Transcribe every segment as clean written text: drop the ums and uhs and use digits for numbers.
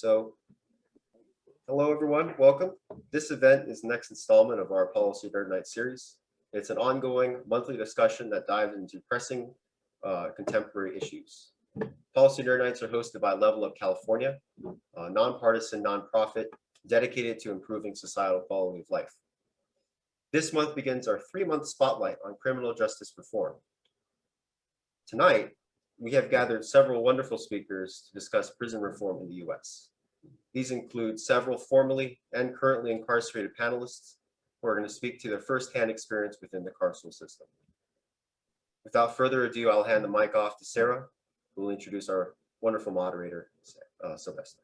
So, hello everyone, welcome. This event is the next installment of our Policy Nerd Night series. It's an ongoing monthly discussion that dives into pressing contemporary issues. Policy Nerd Nights are hosted by Level Up California, a nonpartisan nonprofit dedicated to improving societal quality of life. This month begins our 3-month spotlight on criminal justice reform. Tonight, we have gathered several wonderful speakers to discuss prison reform in the US. These include several formerly and currently incarcerated panelists who are going to speak to their firsthand experience within the carceral system. Without further ado, I'll hand the mic off to Sarah, who will introduce our wonderful moderator, Sylvester.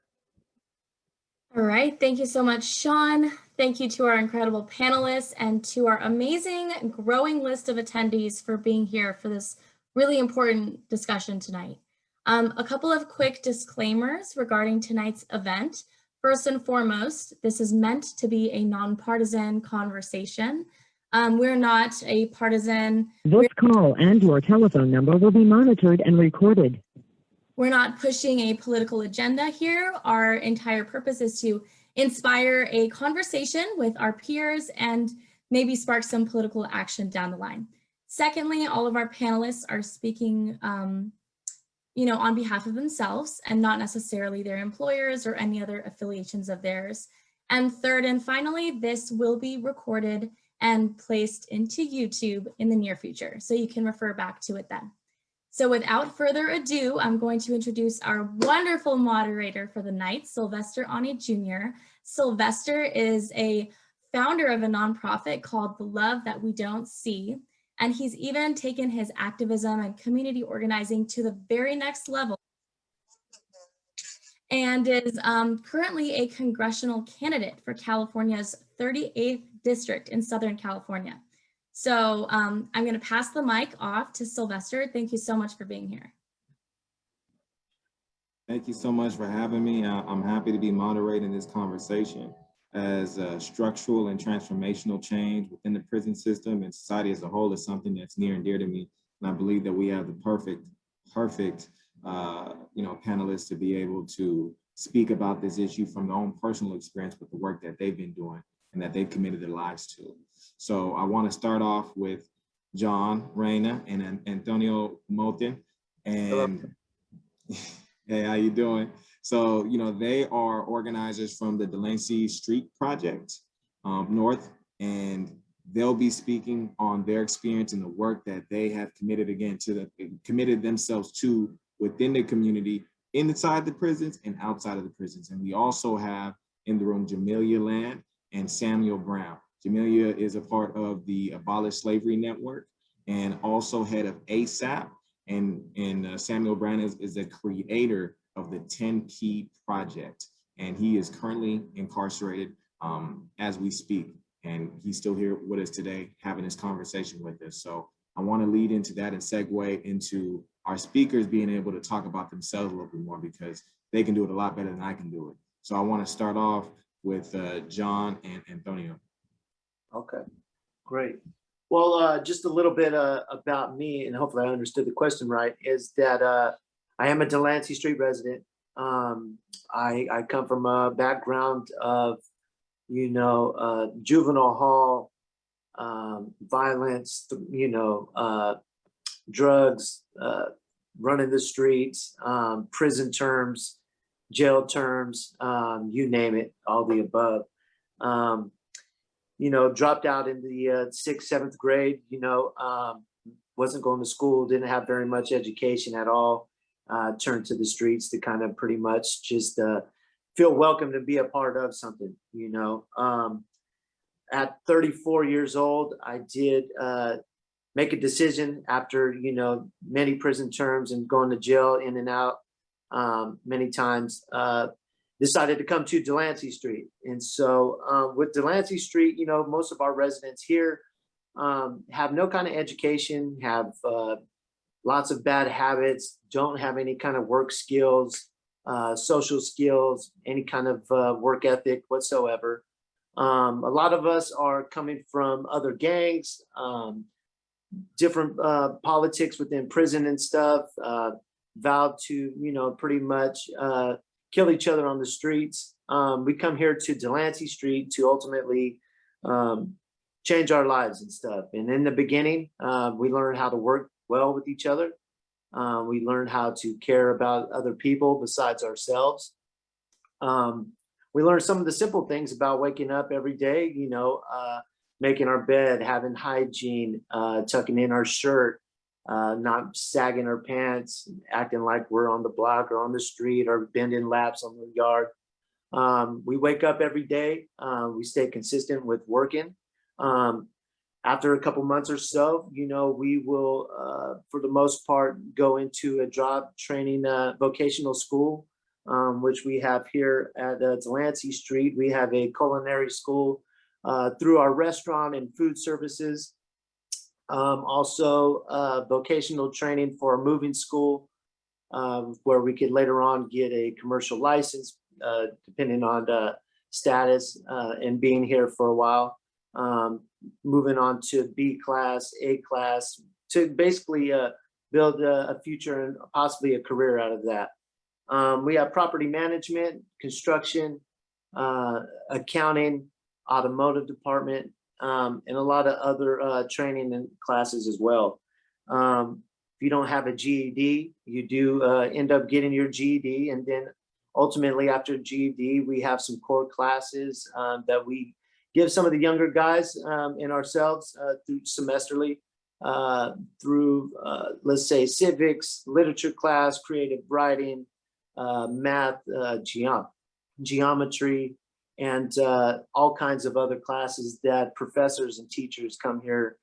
All right, thank you so much, Sean. Thank you to our incredible panelists and to our amazing growing list of attendees for being here for this really important discussion tonight. A couple of quick disclaimers regarding tonight's event. First and foremost, this is meant to be a nonpartisan conversation. We're not a partisan. This call and your telephone number will be monitored and recorded. We're not pushing a political agenda here. Our entire purpose is to inspire a conversation with our peers and maybe spark some political action down the line. Secondly, all of our panelists are speaking on behalf of themselves and not necessarily their employers or any other affiliations of theirs. And third and finally, this will be recorded and placed into YouTube in the near future, so you can refer back to it then. So without further ado, I'm going to introduce our wonderful moderator for the night, Sylvester Ani Jr. Sylvester is a founder of a nonprofit called The Love That We Don't See, and he's even taken his activism and community organizing to the very next level and is currently a congressional candidate for California's 38th district in Southern California. So I'm going to pass the mic off to Sylvester. Thank you so much for being here. Thank you so much for having me. I'm happy to be moderating this conversation as structural and transformational change within the prison system and society as a whole is something that's near and dear to me. And I believe that we have the perfect panelists to be able to speak about this issue from their own personal experience with the work that they've been doing and that they've committed their lives to. So I want to start off with John, Reyna, and Antonio Moten. And hey, how you doing? So, they are organizers from the Delancey Street Project North, and they'll be speaking on their experience and the work that they have committed themselves to within the community, inside the prisons and outside of the prisons. And we also have in the room Jamilia and Samual Brown. Jamilia is a part of the Abolish Slavery Network and also head of ASAP. And Samuel Brown is the creator of the 10 Key Project. And he is currently incarcerated as we speak. And he's still here with us today, having this conversation with us. So I want to lead into that and segue into our speakers being able to talk about themselves a little bit more because they can do it a lot better than I can do it. So I want to start off with John and Antonio. Okay, great. Well, just a little bit about me, and hopefully I understood the question right, is that I am a Delancey Street resident. I come from a background of, juvenile hall, violence, drugs, running the streets, prison terms, jail terms, you name it, all the above. Dropped out in the 6th, 7th grade, wasn't going to school, didn't have very much education at all, turned to the streets to kind of pretty much just feel welcome to be a part of something, At 34 years old, I did make a decision after, many prison terms and going to jail in and out many times, decided to come to Delancey Street. And so with Delancey Street, most of our residents here have no kind of education, have lots of bad habits, don't have any kind of work skills, social skills, any kind of work ethic whatsoever. A lot of us are coming from other gangs, different politics within prison and stuff, vowed to, pretty much kill each other on the streets. We come here to Delancey Street to ultimately change our lives and stuff. And in the beginning, we learned how to work well with each other. We learned how to care about other people besides ourselves. We learned some of the simple things about waking up every day, making our bed, having hygiene, tucking in our shirt, not sagging our pants, acting like we're on the block or on the street or bending laps on the yard. We wake up every day. We stay consistent with working. After a couple months or so, we will, for the most part, go into a job training vocational school, which we have here at Delancey Street. We have a culinary school through our restaurant and food services. Also, vocational training for a moving school, where we could later on get a commercial license, depending on the status and being here for a while. Moving on to B class, A class, to basically build a future and possibly a career out of that. We have property management, construction, accounting, automotive department, and a lot of other training and classes as well. If you don't have a GED, you do end up getting your GED. And then ultimately after GED, we have some core classes that we give some of the younger guys and ourselves through semesterly, through, let's say, civics, literature class, creative writing, math, geometry, and all kinds of other classes that professors and teachers come here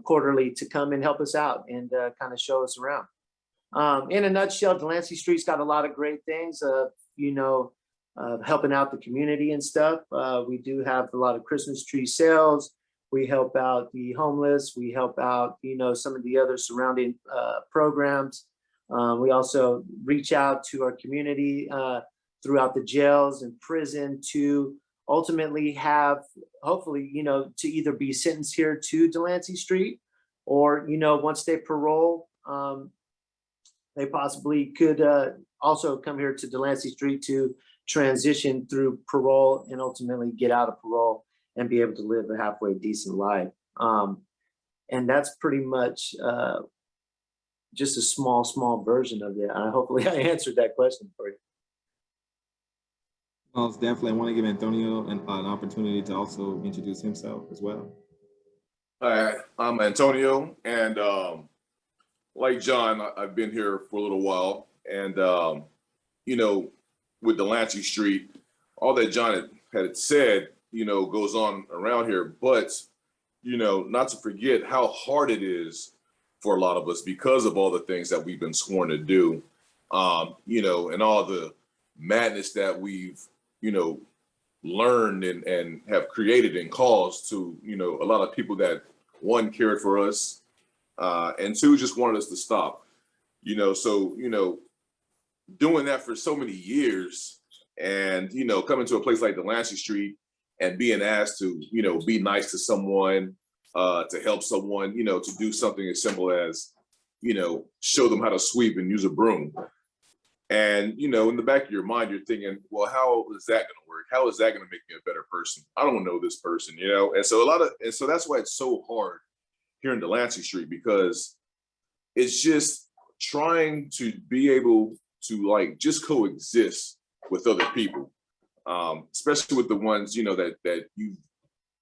quarterly to come and help us out and kind of show us around. In a nutshell, Delancey Street's got a lot of great things, helping out the community and stuff. We do have a lot of Christmas tree sales. We help out the homeless. We help out, some of the other surrounding programs. We also reach out to our community throughout the jails and prison to ultimately have, hopefully, to either be sentenced here to Delancey Street or, once they parole, they possibly could also come here to Delancey Street to transition through parole and ultimately get out of parole and be able to live a halfway decent life. And that's pretty much just a small version of it. Hopefully I answered that question for you. Most definitely. I want to give Antonio an opportunity to also introduce himself as well. Hi, I'm Antonio, and like John, I've been here for a little while, and with Delancey Street, all that John had said, goes on around here, but not to forget how hard it is for a lot of us because of all the things that we've been sworn to do, and all the madness that we've learned and have created and caused to a lot of people that, one, cared for us, and two, just wanted us to stop. So doing that for so many years, and coming to a place like Delancey Street and being asked to be nice to someone, to help someone, to do something as simple as show them how to sweep and use a broom. And, in the back of your mind, you're thinking, well, how is that going to work? How is that going to make me a better person? I don't know this person, And so that's why it's so hard here in Delancey Street, because it's just trying to be able to just coexist with other people, especially with the ones, that you've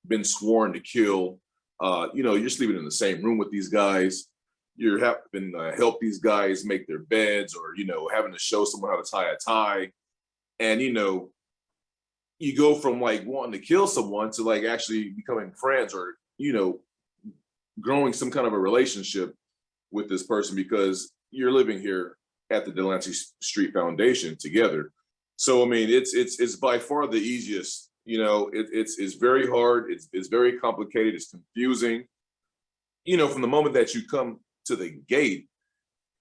been sworn to kill. You're sleeping in the same room with these guys. You're having to help these guys make their beds, or, having to show someone how to tie a tie. And, you go from wanting to kill someone to actually becoming friends, or, growing some kind of a relationship with this person because you're living here at the Delancey Street Foundation together. So, I mean, it's by far the easiest, it's very hard. It's very complicated. It's confusing, from the moment that you come to the gate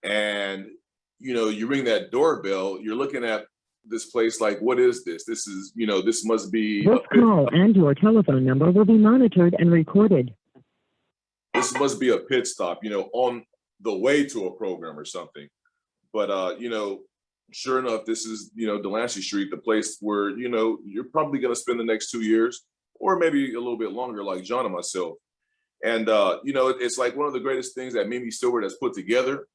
and, you ring that doorbell, you're looking at this place like, what is this? This is, this must be. This call and your telephone number will be monitored and recorded. This must be a pit stop, on the way to a program or something. But, sure enough, this is, Delancey Street, the place where, you're probably going to spend the next 2 years or maybe a little bit longer, like John and myself. And, it's like one of the greatest things that Mimi Stewart has put together,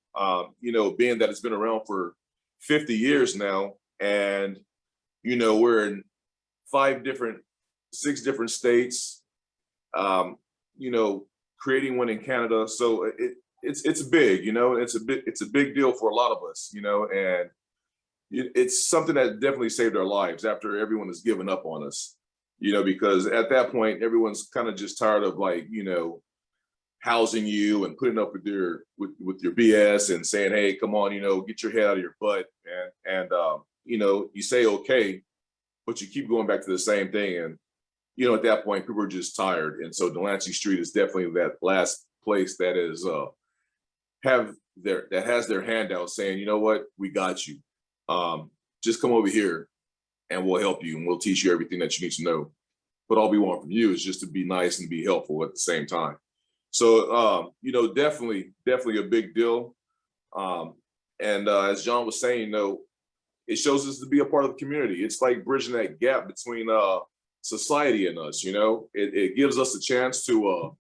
being that it's been around for 50 years now. And, we're in 6 different states, creating one in Canada. So it's big, it's a big deal for a lot of us, and it's something that definitely saved our lives after everyone has given up on us, because at that point, everyone's kind of just tired of housing you and putting up with your BS and saying, hey, come on, get your head out of your butt. And you say, okay, but you keep going back to the same thing. And, at that point, people are just tired. And so Delancey Street is definitely that last place that is, has their hand out saying, you know what, we got you. Just come over here and we'll help you and we'll teach you everything that you need to know. But all we want from you is just to be nice and be helpful at the same time. So, definitely a big deal. And as John was saying, it shows us to be a part of the community. It's like bridging that gap between society and us, it gives us a chance to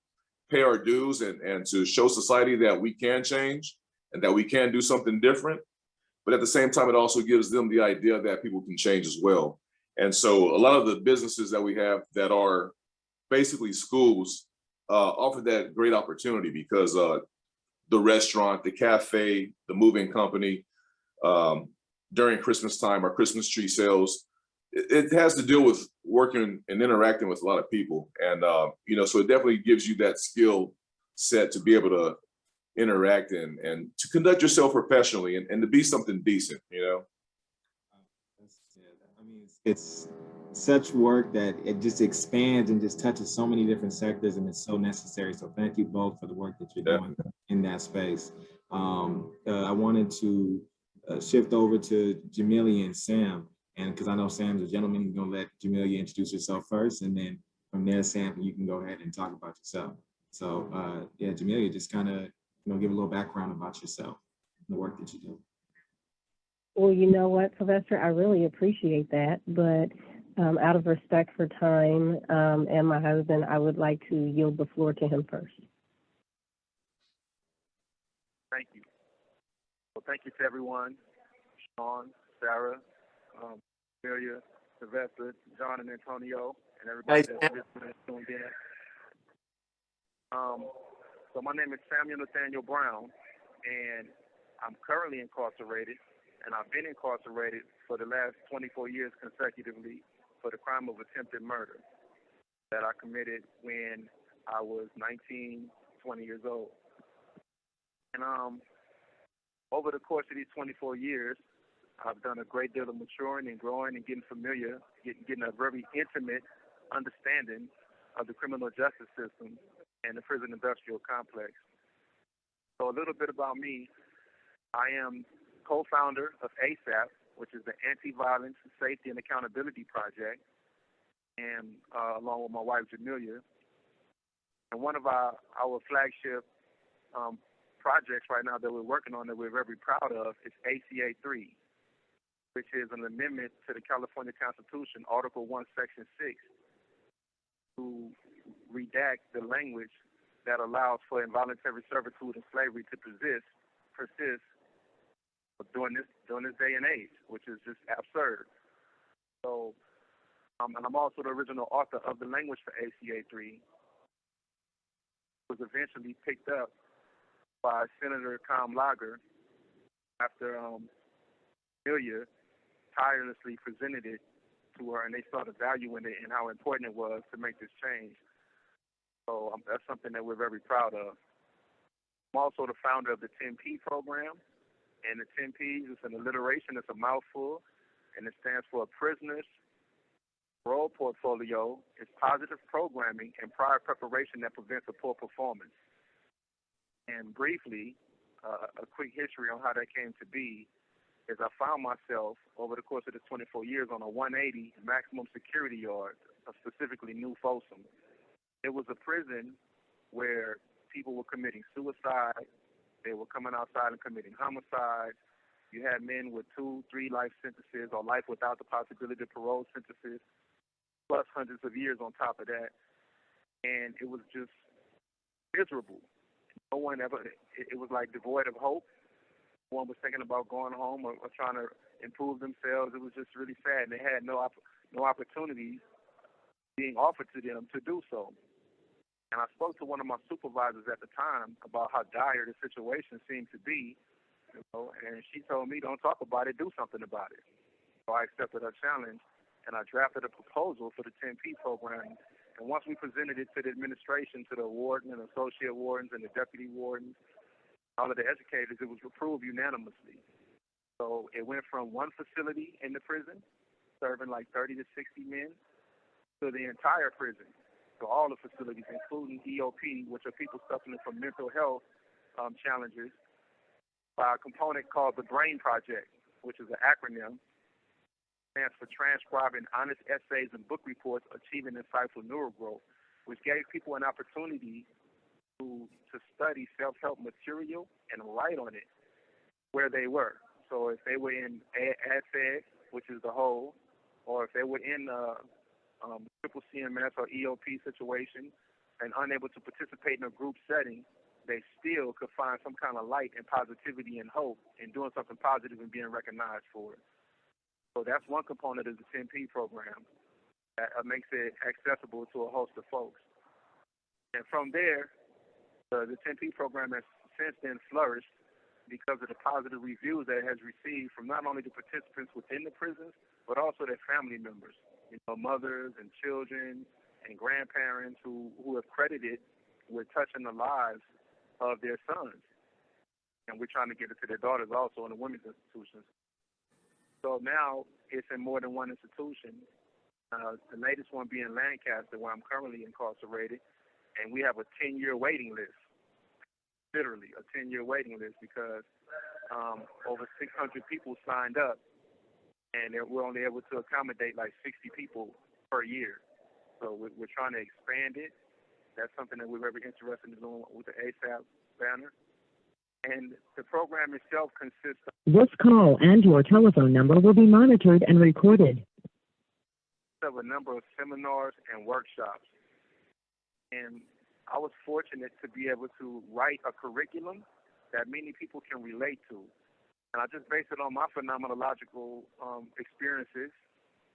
pay our dues and to show society that we can change and that we can do something different. But at the same time, it also gives them the idea that people can change as well. And so a lot of the businesses that we have that are basically schools offer that great opportunity because the restaurant, the cafe, the moving company, during Christmas time, our Christmas tree sales, it has to deal with working and interacting with a lot of people. And, so it definitely gives you that skill set to be able to interact and to conduct yourself professionally and to be something decent, I mean, it's such work that it just expands and just touches so many different sectors, and it's so necessary. So thank you both for the work that you're doing in that space. I wanted to shift over to Jamilia and Sam, and because I know Sam's a gentleman, he's gonna let Jamilia introduce herself first, and then from there, Sam, you can go ahead and talk about yourself. So Jamilia, just kind of give a little background about yourself and the work that you do. Well, you know what, Sylvester, I really appreciate that, but out of respect for time and my husband, I would like to yield the floor to him first. Thank you. Well, thank you to everyone, Sean, Sarah, Amelia, Sylvester, John and Antonio, and everybody that's listening and tuned in. So my name is Samuel Nathaniel Brown, and I'm currently incarcerated, and I've been incarcerated for the last 24 years consecutively for the crime of attempted murder that I committed when I was 19, 20 years old. And over the course of these 24 years, I've done a great deal of maturing and growing and getting familiar, getting a very intimate understanding of the criminal justice system and the prison industrial complex. So a little bit about me. I am co-founder of ASAP, which is the Anti-Violence, Safety, and Accountability Project, and along with my wife, Jamilia. And one of our flagship projects right now that we're working on that we're very proud of is ACA 3, which is an amendment to the California Constitution, Article 1, Section 6, to redact the language that allows for involuntary servitude and slavery to persist during this day and age, which is just absurd. So, and I'm also the original author of the language for ACA 3, was eventually picked up by Senator Tom Lager after Amelia tirelessly presented it to her, and they saw the value in it and how important it was to make this change. So that's something that we're very proud of. I'm also the founder of the 10P program, and the 10Ps is an alliteration, it's a mouthful, and it stands for Prisoners Role Portfolio. It's positive programming and prior preparation that prevents a poor performance. And briefly, a quick history on how that came to be is I found myself over the course of the 24 years on a 180 maximum security yard, specifically New Folsom. It was a prison where people were committing suicide, they were coming outside and committing homicide, You had men with 2, 3 life sentences or life without the possibility of parole sentences, plus hundreds of years on top of that. And it was just miserable. No one ever, it was like devoid of hope. No one was thinking about going home or trying to improve themselves. It was just really sad. And they had no opportunities being offered to them to do so. And I spoke to one of my supervisors at the time about how dire the situation seemed to be, and she told me, don't talk about it, do something about it. So I accepted her challenge, and I drafted a proposal for the 10P program. And once we presented it to the administration, to the warden and associate wardens and the deputy wardens, all of the educators, it was approved unanimously. So it went from one facility in the prison, serving like 30 to 60 men, to the entire prison. So all the facilities, including EOP, which are people suffering from mental health challenges, by a component called the BRAIN Project, which is an acronym, stands for Transcribing Honest Essays and Book Reports Achieving Insightful Neural Growth, which gave people an opportunity to study self-help material and write on it where they were. So if they were in ASN, which is the whole, or if they were in triple CMS or EOP situation and unable to participate in a group setting, they still could find some kind of light and positivity and hope in doing something positive and being recognized for it. So that's one component of the 10P program that makes it accessible to a host of folks. And from there, the 10P program has since then flourished because of the positive reviews that it has received from not only the participants within the prisons, but also their family members, mothers and children and grandparents who have credited with touching the lives of their sons. And we're trying to get it to their daughters also in the women's institutions. So now it's in more than one institution. The latest one being Lancaster, where I'm currently incarcerated, and we have a 10-year waiting list, literally a 10-year waiting list, because over 600 people signed up, and we're only able to accommodate like 60 people per year. So we're trying to expand it. That's something that we're very interested in doing with the ASAP banner. And the program itself consists This call and your telephone number will be monitored and recorded. of a number of seminars and workshops. And I was fortunate to be able to write a curriculum that many people can relate to. And I just based it on my phenomenological experiences,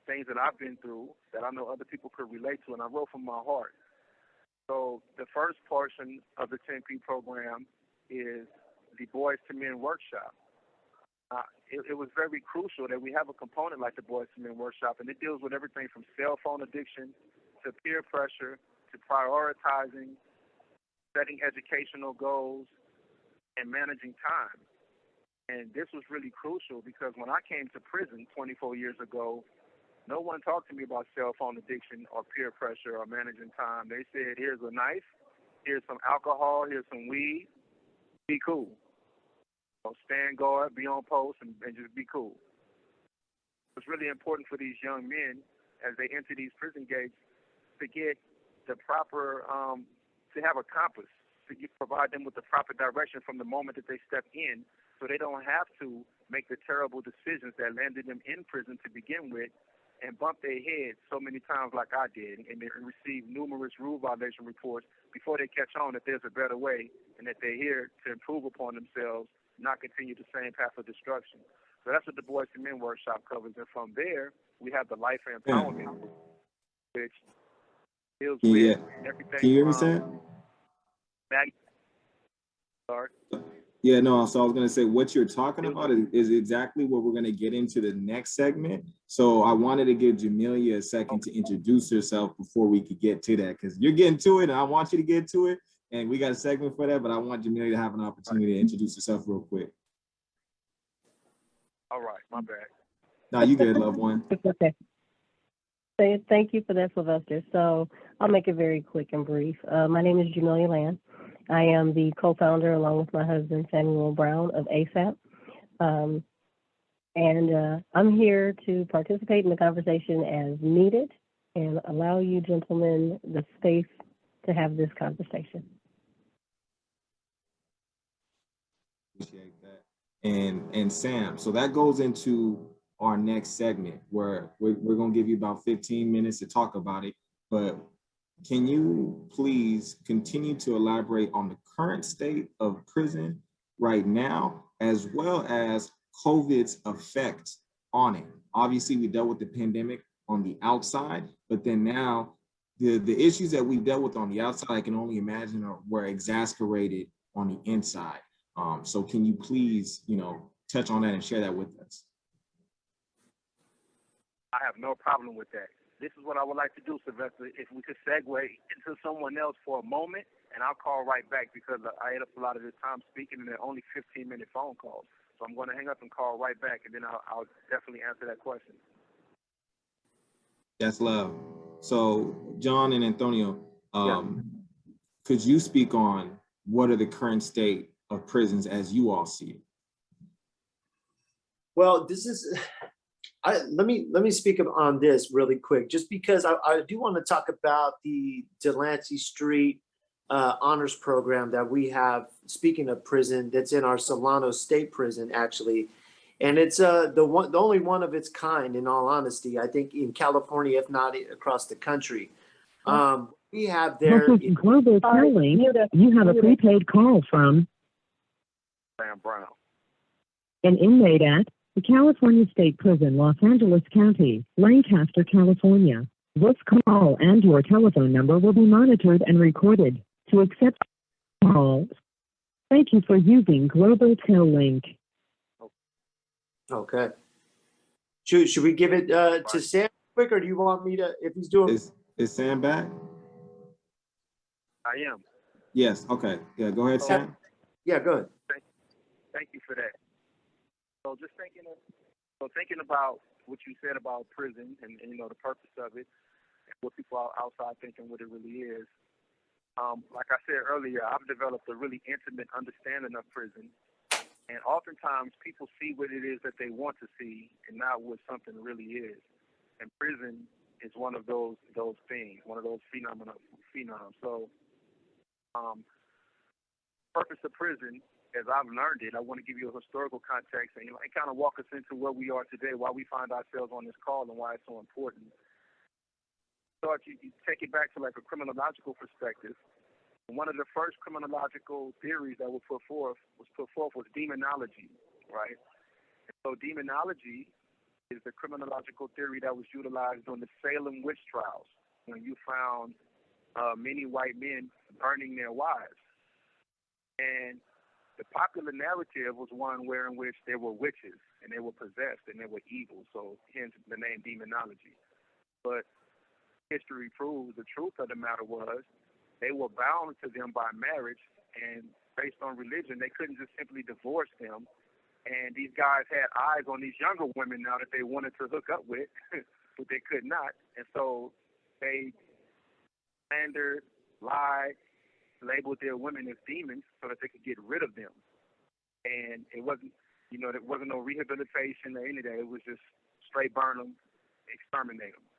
things that I've been through that I know other people could relate to, and I wrote from my heart. So the first portion of the 10P program is the Boys to Men Workshop. It was very crucial that we have a component like the Boys to Men Workshop, and it deals with everything from cell phone addiction to peer pressure to prioritizing, setting educational goals, and managing time. And this was really crucial because when I came to prison 24 years ago, no one talked to me about cell phone addiction or peer pressure or managing time. They said, here's a knife, here's some alcohol, here's some weed, be cool. So stand guard, be on post, and just be cool. It's really important for these young men as they enter these prison gates to get the proper, to have a compass, to provide them with the proper direction from the moment that they step in so they don't have to make the terrible decisions that landed them in prison to begin with and bump their heads so many times like I did and they receive numerous rule violation reports before they catch on that there's a better way and that they're here to improve upon themselves, not continue the same path of destruction. So that's what the Boys to Men Workshop covers. And from there, we have the Life and Empowerment, which deals with everything. Can you hear me, Sam? Sorry. Yeah, no, so I was gonna say what you're talking about is exactly what we're gonna get into the next segment. So I wanted to give Jamilia a second to introduce herself before we could get to that, because you're getting to it and I want you to get to it. And we got a segment for that, but I want Jamilia to have an opportunity to introduce herself real quick. All right, my bad. No, you good, loved one. Okay. Thank you for that, Sylvester. So I'll make it very quick and brief. My name is Jamilia and I am the co-founder, along with my husband, Samual Brown, of ASAP. And I'm here to participate in the conversation as needed and allow you gentlemen the space to have this conversation. Appreciate that. and Sam. So that goes into our next segment where we're going to give you about 15 minutes to talk about it. But can you please continue to elaborate on the current state of prison right now, as well as COVID's effect on it? Obviously, we dealt with the pandemic on the outside, but then now the issues that we dealt with on the outside, I can only imagine were exacerbated on the inside. So can you please, touch on that and share that with us? I have no problem with that. This is what I would like to do, Sylvester. If we could segue into someone else for a moment, and I'll call right back because I ate up a lot of this time speaking, and they're only 15-minute phone calls. So I'm going to hang up and call right back, and then I'll definitely answer that question. That's love. So John and Antonio, Yeah. could you speak on what are the current state of prisons as you all see it? Well, this is, let me speak on this really quick, just because I do want to talk about the Delancey Street honors program that we have, speaking of prison, that's in our Solano State Prison, actually. And it's the only one of its kind, in all honesty, I think, in California, if not across the country. We have there. This is Global Telling. You have a prepaid call from Samuel Brown. an inmate at the California State Prison, Los Angeles County, Lancaster, California. This call and your telephone number will be monitored and recorded. To accept calls, thank you for using Global Tel Link. Okay. Should we give it to Sam quick, or do you want me to, if he's doing? Is Sam back? I am. Yes. Okay. Yeah. Go ahead, Sam. Yeah, go ahead. Thank you for that. So just thinking about what you said about prison and the purpose of it, and what people are outside thinking what it really is. Like I said earlier, I've developed a really intimate understanding of prison. And oftentimes people see what it is that they want to see and not what something really is. And prison is one of those things, one of those phenoms. So purpose of prison, as I've learned it, I want to give you a historical context and kind of walk us into where we are today, why we find ourselves on this call and why it's so important. So if you take it back to like a criminological perspective, one of the first criminological theories that was put forth was demonology, right? And so demonology is the criminological theory that was utilized during the Salem witch trials, when you found many white men burning their wives. And the popular narrative was one in which there were witches and they were possessed and they were evil, so hence the name demonology. But history proves the truth of the matter was they were bound to them by marriage, and based on religion, they couldn't just simply divorce them. And these guys had eyes on these younger women now that they wanted to hook up with, but they could not. And so they slandered, lied, labeled their women as demons so that they could get rid of them. And it wasn't, there wasn't no rehabilitation or any of that. It was just straight burn them, exterminate them.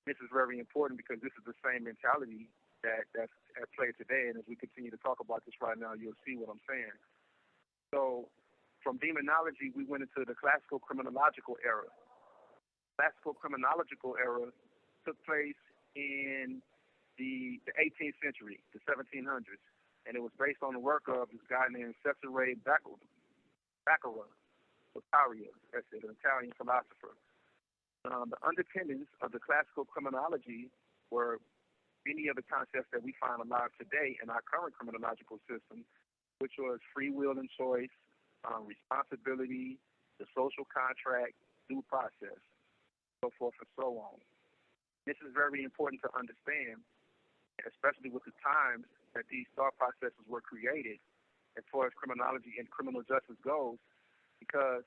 This is very important because this is the same mentality that's at play today. And as we continue to talk about this right now, you'll see what I'm saying. So from demonology, we went into the classical criminological era. Classical criminological era took place in the 18th century, the 1700s. And it was based on the work of this guy named Sylvester Ani Jr, that's it, an Italian philosopher. The underpinnings of the classical criminology were many of the concepts that we find alive today in our current criminological system, which was free will and choice, responsibility, the social contract, due process, so forth and so on. This is very important to understand, especially with the times that these thought processes were created as far as criminology and criminal justice goes, because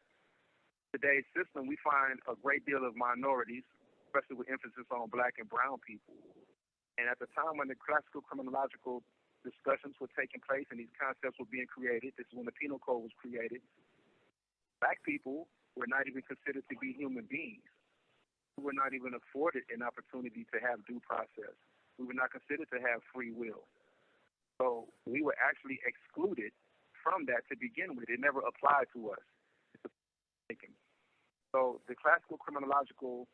today's system, we find a great deal of minorities, especially with emphasis on black and brown people. And at the time when the classical criminological discussions were taking place and these concepts were being created, this is when the penal code was created, black people were not even considered to be human beings. We were not even afforded an opportunity to have due process. We were not considered to have free will. So we were actually excluded from that to begin with. It never applied to us. So the classical criminological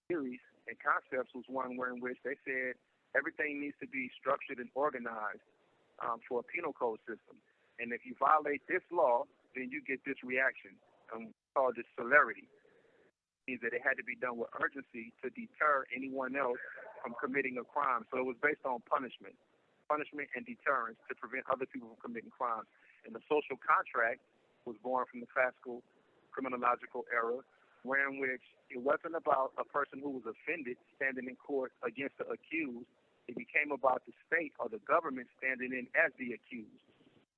theories and concepts was one where in which they said everything needs to be structured and organized for a penal code system. And if you violate this law, then you get this reaction. We call this celerity. It means that it had to be done with urgency to deter anyone else from committing a crime. So it was based on punishment and deterrence to prevent other people from committing crimes. And the social contract was born from the classical criminological era, wherein which it wasn't about a person who was offended standing in court against the accused. It became about the state or the government standing in as the accused.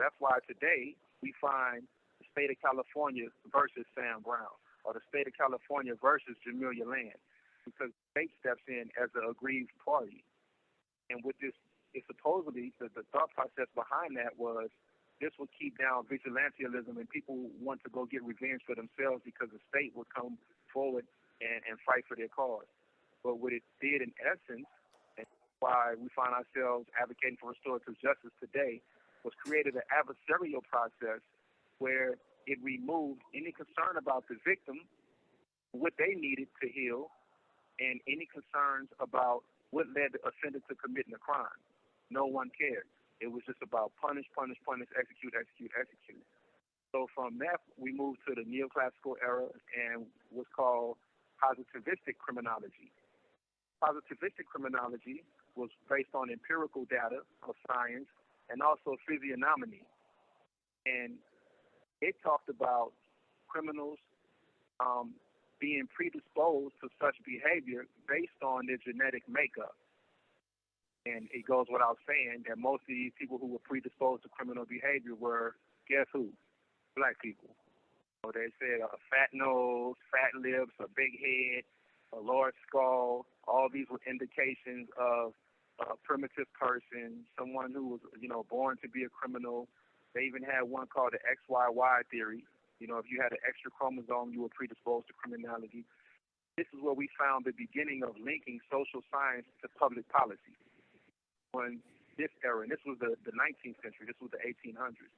That's why today we find the state of California versus Sam Brown, or the state of California versus Jamilia Land, because the state steps in as the aggrieved party. And with this, it supposedly, the thought process behind that was this would keep down vigilantism and people want to go get revenge for themselves because the state would come forward and fight for their cause. But what it did in essence, and why we find ourselves advocating for restorative justice today, was created an adversarial process where it removed any concern about the victim, what they needed to heal, and any concerns about what led the offender to committing a crime. No one cared. It was just about punish, execute. So from that, we moved to the neoclassical era and what's called positivistic criminology. Positivistic criminology was based on empirical data of science and also physiognomy. And it talked about criminals being predisposed to such behavior based on their genetic makeup. And it goes without saying that most of these people who were predisposed to criminal behavior were, guess who? Black people. So they said a fat nose, fat lips, a big head, a large skull. All these were indications of a primitive person, someone who was, born to be a criminal. They even had one called the XYY theory. If you had an extra chromosome, you were predisposed to criminality. This is where we found the beginning of linking social science to public policy. In this era, and this was the 19th century, this was the 1800s.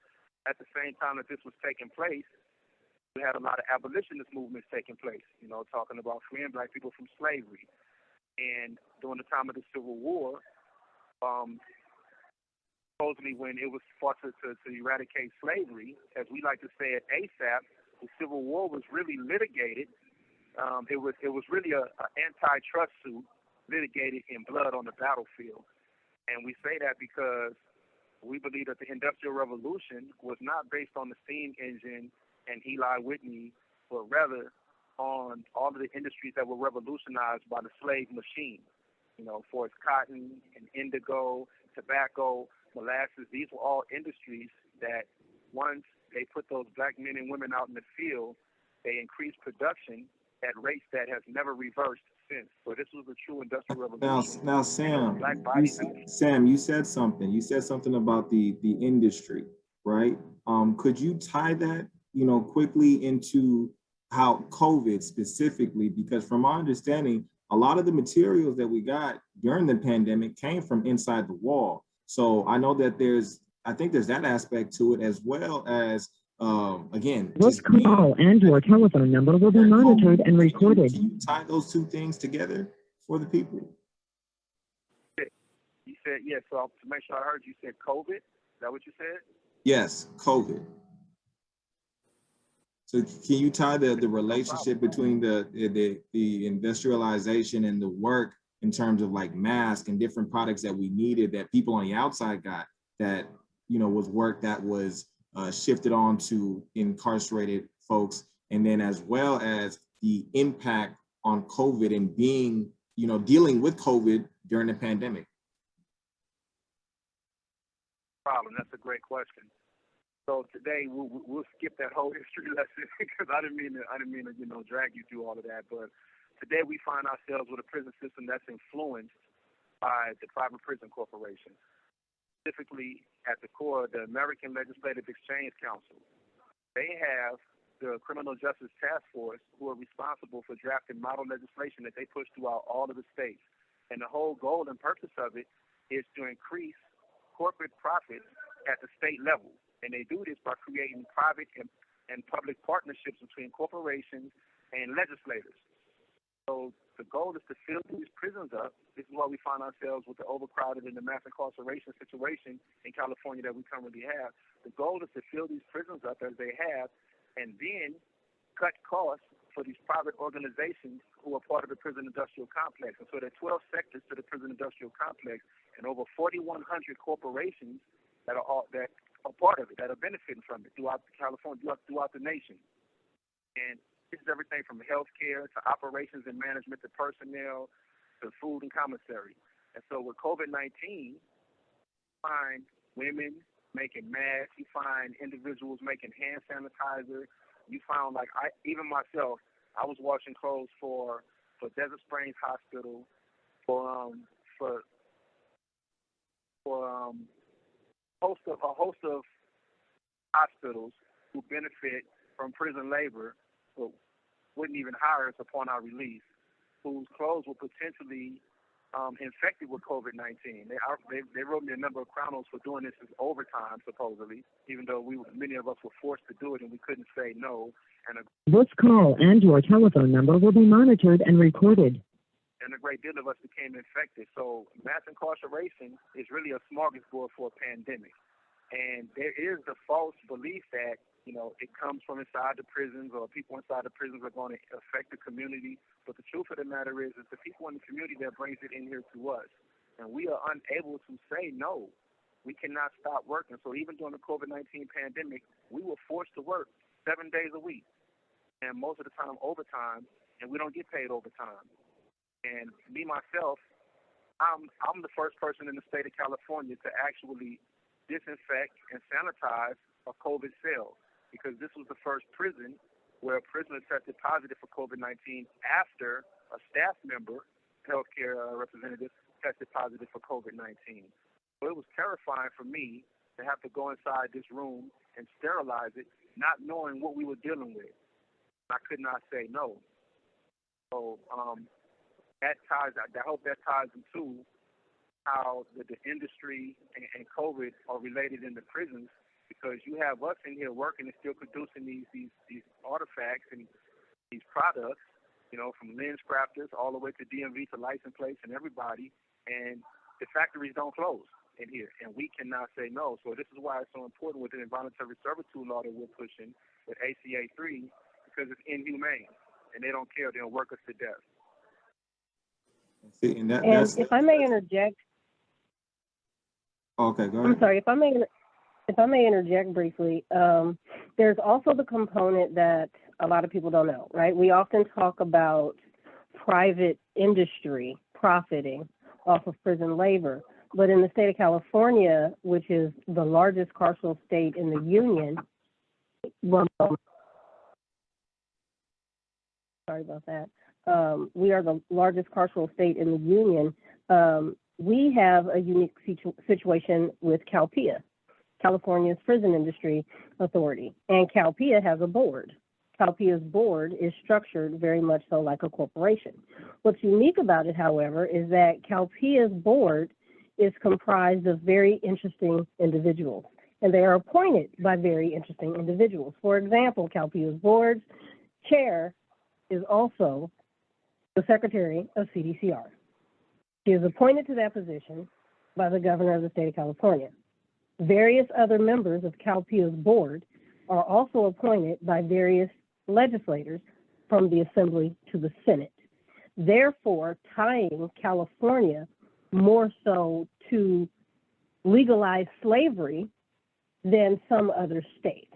At the same time that this was taking place, we had a lot of abolitionist movements taking place, talking about freeing black people from slavery. And during the time of the Civil War, supposedly when it was fought to eradicate slavery, as we like to say at ASAP, the Civil War was really litigated. It was really an antitrust suit litigated in blood on the battlefield. And we say that because we believe that the Industrial Revolution was not based on the steam engine and Eli Whitney, but rather on all of the industries that were revolutionized by the slave machine. For its cotton and indigo, tobacco, molasses, these were all industries that once they put those black men and women out in the field, they increased production at rates that has never reversed since. So this was the true industrial revolution. Now, Sam, you said something. You said something about the industry, right? Could you tie that, quickly into how COVID specifically, because from my understanding, a lot of the materials that we got during the pandemic came from inside the wall. So I know that I think there's that aspect to it, as well as, again, This call and your telephone number will be monitored and recorded. Can you tie those two things together for the people? You said, yes, so to make sure I heard you said COVID. Is that what you said? Yes, COVID. So can you tie the relationship between the industrialization and the work in terms of like masks and different products that we needed that people on the outside got, that, was work that was shifted on to incarcerated folks, and then as well as the impact on COVID and being, dealing with COVID during the pandemic? Problem. That's a great question. So today we'll skip that whole history lesson because I didn't mean to drag you through all of that. But today we find ourselves with a prison system that's influenced by the private prison corporation. Specifically, at the core, the American Legislative Exchange Council. They have the Criminal Justice Task Force, who are responsible for drafting model legislation that they push throughout all of the states. And the whole goal and purpose of it is to increase corporate profits at the state level. And they do this by creating private and public partnerships between corporations and legislators. So the goal is to fill these prisons up. This is why we find ourselves with the overcrowded and the mass incarceration situation in California that we currently have. The goal is to fill these prisons up as they have, and then cut costs for these private organizations who are part of the prison industrial complex. And so there are 12 sectors to the prison industrial complex, and over 4,100 corporations that are part of it, that are benefiting from it throughout California, throughout the nation. And this is everything from healthcare to operations and management to personnel to food and commissary. And so with COVID-19, you find women making masks, you find individuals making hand sanitizer, you found even myself, I was washing clothes for Desert Springs Hospital, for a host of hospitals who benefit from prison labor, but wouldn't even hire us upon our release, whose clothes were potentially infected with COVID-19. They wrote me a number of criminals for doing this as overtime, supposedly, even though many of us were forced to do it and we couldn't say no. This call and your telephone number will be monitored and recorded. And a great deal of us became infected. So mass incarceration is really a smorgasbord for a pandemic. And there is the false belief that, it comes from inside the prisons or people inside the prisons are going to affect the community. But the truth of the matter is the people in the community that brings it in here to us. And we are unable to say no. We cannot stop working. So even during the COVID-19 pandemic, we were forced to work 7 days a week. And most of the time overtime, and we don't get paid overtime. And me, myself, I'm the first person in the state of California to actually disinfect and sanitize a COVID cell, because this was the first prison where a prisoner tested positive for COVID-19 after a staff member, healthcare representative, tested positive for COVID-19. So it was terrifying for me to have to go inside this room and sterilize it, not knowing what we were dealing with. I could not say no. So I hope that ties into how the industry and COVID are related in the prisons, because you have us in here working and still producing these artifacts and these products, from lens crafters all the way to DMV to license plates and everybody, and the factories don't close in here, and we cannot say no. So this is why it's so important with the involuntary servitude law that we're pushing with ACA 3, because it's inhumane, and they don't care. They'll work us to death. See, and if I may interject. Okay, go ahead. I'm sorry, if I may interject briefly, there's also the component that a lot of people don't know, right? We often talk about private industry profiting off of prison labor, but in the state of California, which is the largest carceral state in the union, sorry about that. We are the largest carceral state in the union. We have a unique situation with CalPIA, California's Prison Industry Authority, and CalPIA has a board. CalPIA's board is structured very much so like a corporation. What's unique about it, however, is that CalPIA's board is comprised of very interesting individuals, and they are appointed by very interesting individuals. For example, CalPIA's board's chair is also the Secretary of CDCR. She is appointed to that position by the governor of the state of California. Various other members of CalPIA's board are also appointed by various legislators from the Assembly to the Senate, therefore tying California more so to legalized slavery than some other state.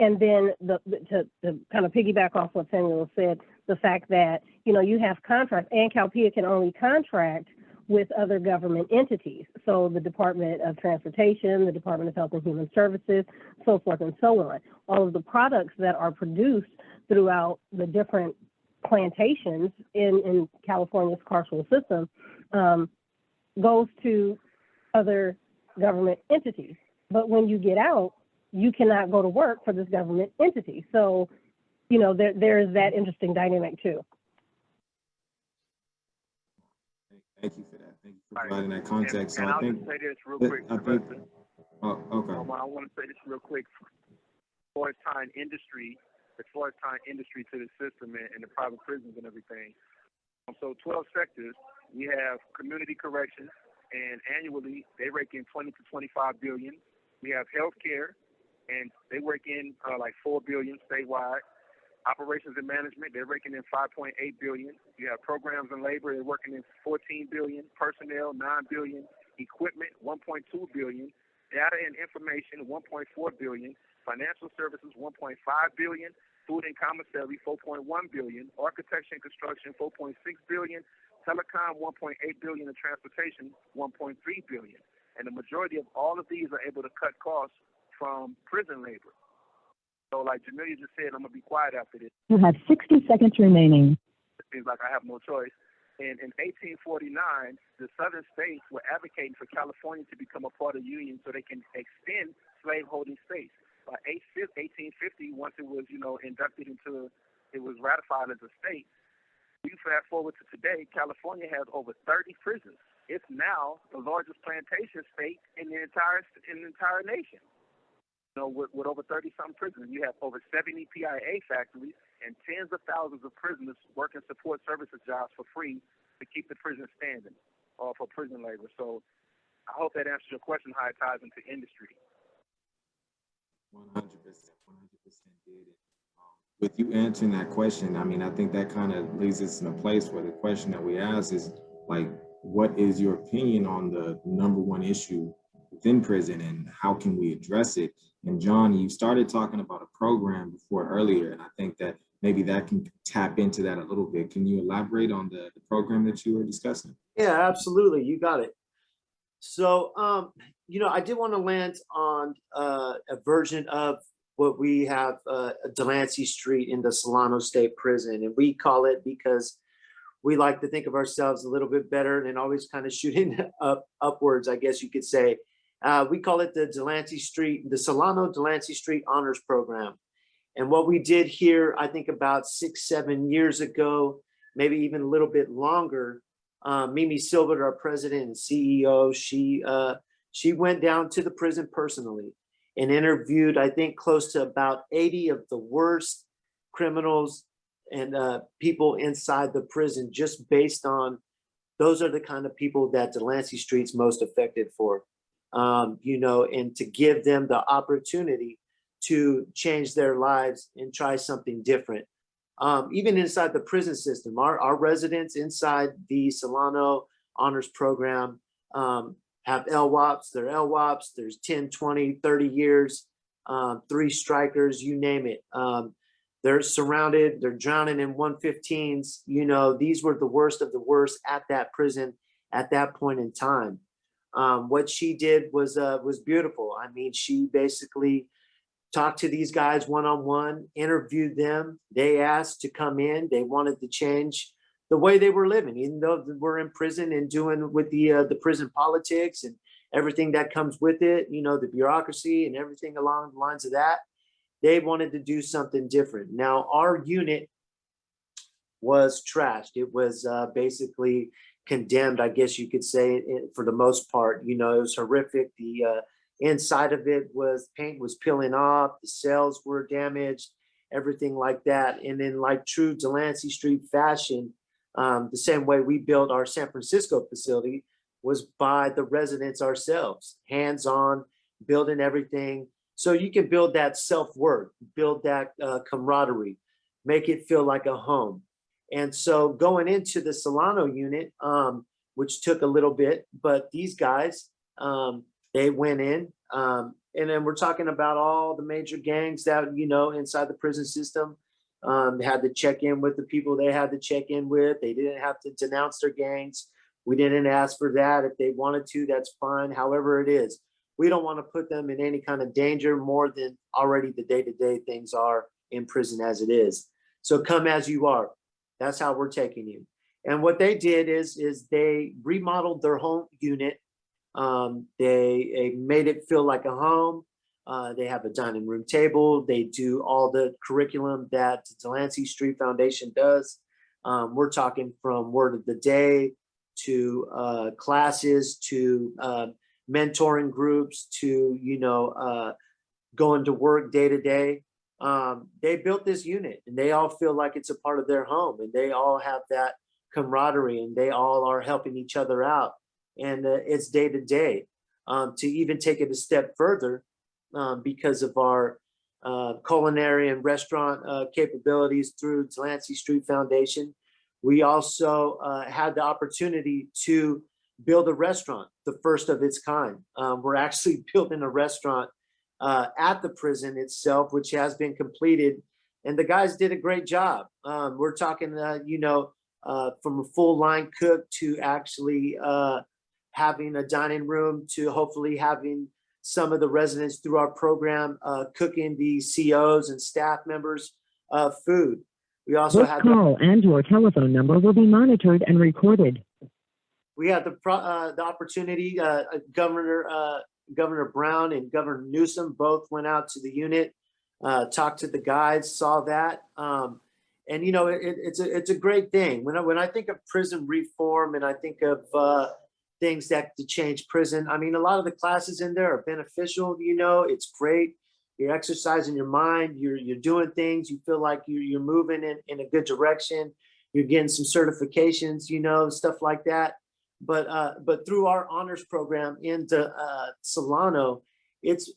And then to kind of piggyback off what Samuel said, the fact that, you have contracts, and CalPIA can only contract with other government entities. So the Department of Transportation, the Department of Health and Human Services, so forth and so on. All of the products that are produced throughout the different plantations in California's carceral system goes to other government entities. But when you get out, you cannot go to work for this government entity. So, there is that interesting dynamic too. Thank you for that. Thank you for providing that context. And So I'll just say this real quick, Sylvester. Oh, okay. I want to say this real quick. As far as tying industry to the system and the private prisons and everything. So 12 sectors, we have community corrections, and annually they rake in 20 to 25 billion. We have healthcare, and they rake in like 4 billion statewide. Operations and management, they're raking in 5.8 billion. You have programs and labor, they're working in 14 billion. Personnel, 9 billion. Equipment, 1.2 billion. Data and information, 1.4 billion. Financial services, 1.5 billion. Food and commissary, 4.1 billion. Architecture and construction, 4.6 billion. Telecom, 1.8 billion. And transportation, 1.3 billion. And the majority of all of these are able to cut costs from prison labor. So like Jamilia just said, I'm going to be quiet after this. You have 60 seconds remaining. It seems like I have no choice. And in 1849, the southern states were advocating for California to become a part of the Union so they can extend slaveholding states. By 1850, once it was, inducted into, it was ratified as a state. You fast forward to today, California has over 30 prisons. It's now the largest plantation state in the entire nation. With over 30-something prisons, you have over 70 PIA factories and tens of thousands of prisoners working support services jobs for free to keep the prison standing or for prison labor. So I hope that answers your question, how it ties into industry. 100% did it. With you answering that question, I mean, I think that kind of leads us in a place where the question that we ask is like, what is your opinion on the number one issue within prison and how can we address it? And John, you started talking about a program before earlier, and I think that maybe that can tap into that a little bit. Can you elaborate on the program that you were discussing? Yeah, absolutely. You got it. So, I did want to land on a version of what we have Delancey Street in the Solano State Prison. And we call it because we like to think of ourselves a little bit better and always kind of shooting upwards, I guess you could say. We call it the Solano Delancey Street Honors Program. And what we did here, I think about 6-7 years ago, maybe even a little bit longer, Mimi Silva, our president and CEO, she went down to the prison personally and interviewed, I think, close to about 80 of the worst criminals and people inside the prison, just based on those are the kind of people that Delancey Street's most effective for. And to give them the opportunity to change their lives and try something different. Even inside the prison system, our residents inside the Solano Honors Program have LWOPs. They're LWOPs. There's 10, 20, 30 years, 3 strikers, you name it. They're surrounded. They're drowning in 115s. These were the worst of the worst at that prison at that point in time. What she did was beautiful. I mean, she basically talked to these guys one-on-one, interviewed them. They asked to come in. They wanted to change the way they were living, even though we're in prison and doing with the prison politics and everything that comes with it, the bureaucracy and everything along the lines of that. They wanted to do something different. Now, our unit was trashed. It was basically condemned, I guess you could say, for the most part. It was horrific. The inside of it was paint was peeling off, the cells were damaged, everything like that. And then, like true Delancey Street fashion, the same way we built our San Francisco facility was by the residents ourselves, hands-on, building everything. So you can build that self-worth, build that camaraderie, make it feel like a home. And so going into the Solano unit, which took a little bit, but these guys, they went in, and then we're talking about all the major gangs that, inside the prison system. They had to check in with the people they had to check in with. They didn't have to denounce their gangs. We didn't ask for that. If they wanted to, that's fine. However it is, we don't want to put them in any kind of danger more than already the day-to-day things are in prison as it is. So come as you are. That's how we're taking you. And what they did is they remodeled their home unit. They made it feel like a home. They have a dining room table. They do all the curriculum that the Delancey Street Foundation does. We're talking from word of the day to classes to mentoring groups to, going to work day to day. They built this unit and they all feel like it's a part of their home, and they all have that camaraderie, and they all are helping each other out. And it's day to day. To even take it a step further, because of our culinary and restaurant capabilities through Delancey Street Foundation, we also had the opportunity to build a restaurant, the first of its kind. We're actually building a restaurant at the prison itself, which has been completed, and the guys did a great job. We're talking, from a full line cook to actually having a dining room to hopefully having some of the residents through our program cooking the COs and staff members food. We also This had call and your telephone number will be monitored and recorded. we had the opportunity. Governor Brown and Governor Newsom both went out to the unit, talked to the guys, saw that, and it's a great thing. When I think of prison reform and I think of things that to change prison, I mean, a lot of the classes in there are beneficial. It's great. You're exercising your mind. You're doing things. You feel like you're moving in a good direction. You're getting some certifications, stuff like that. But through our honors program into Solano, it's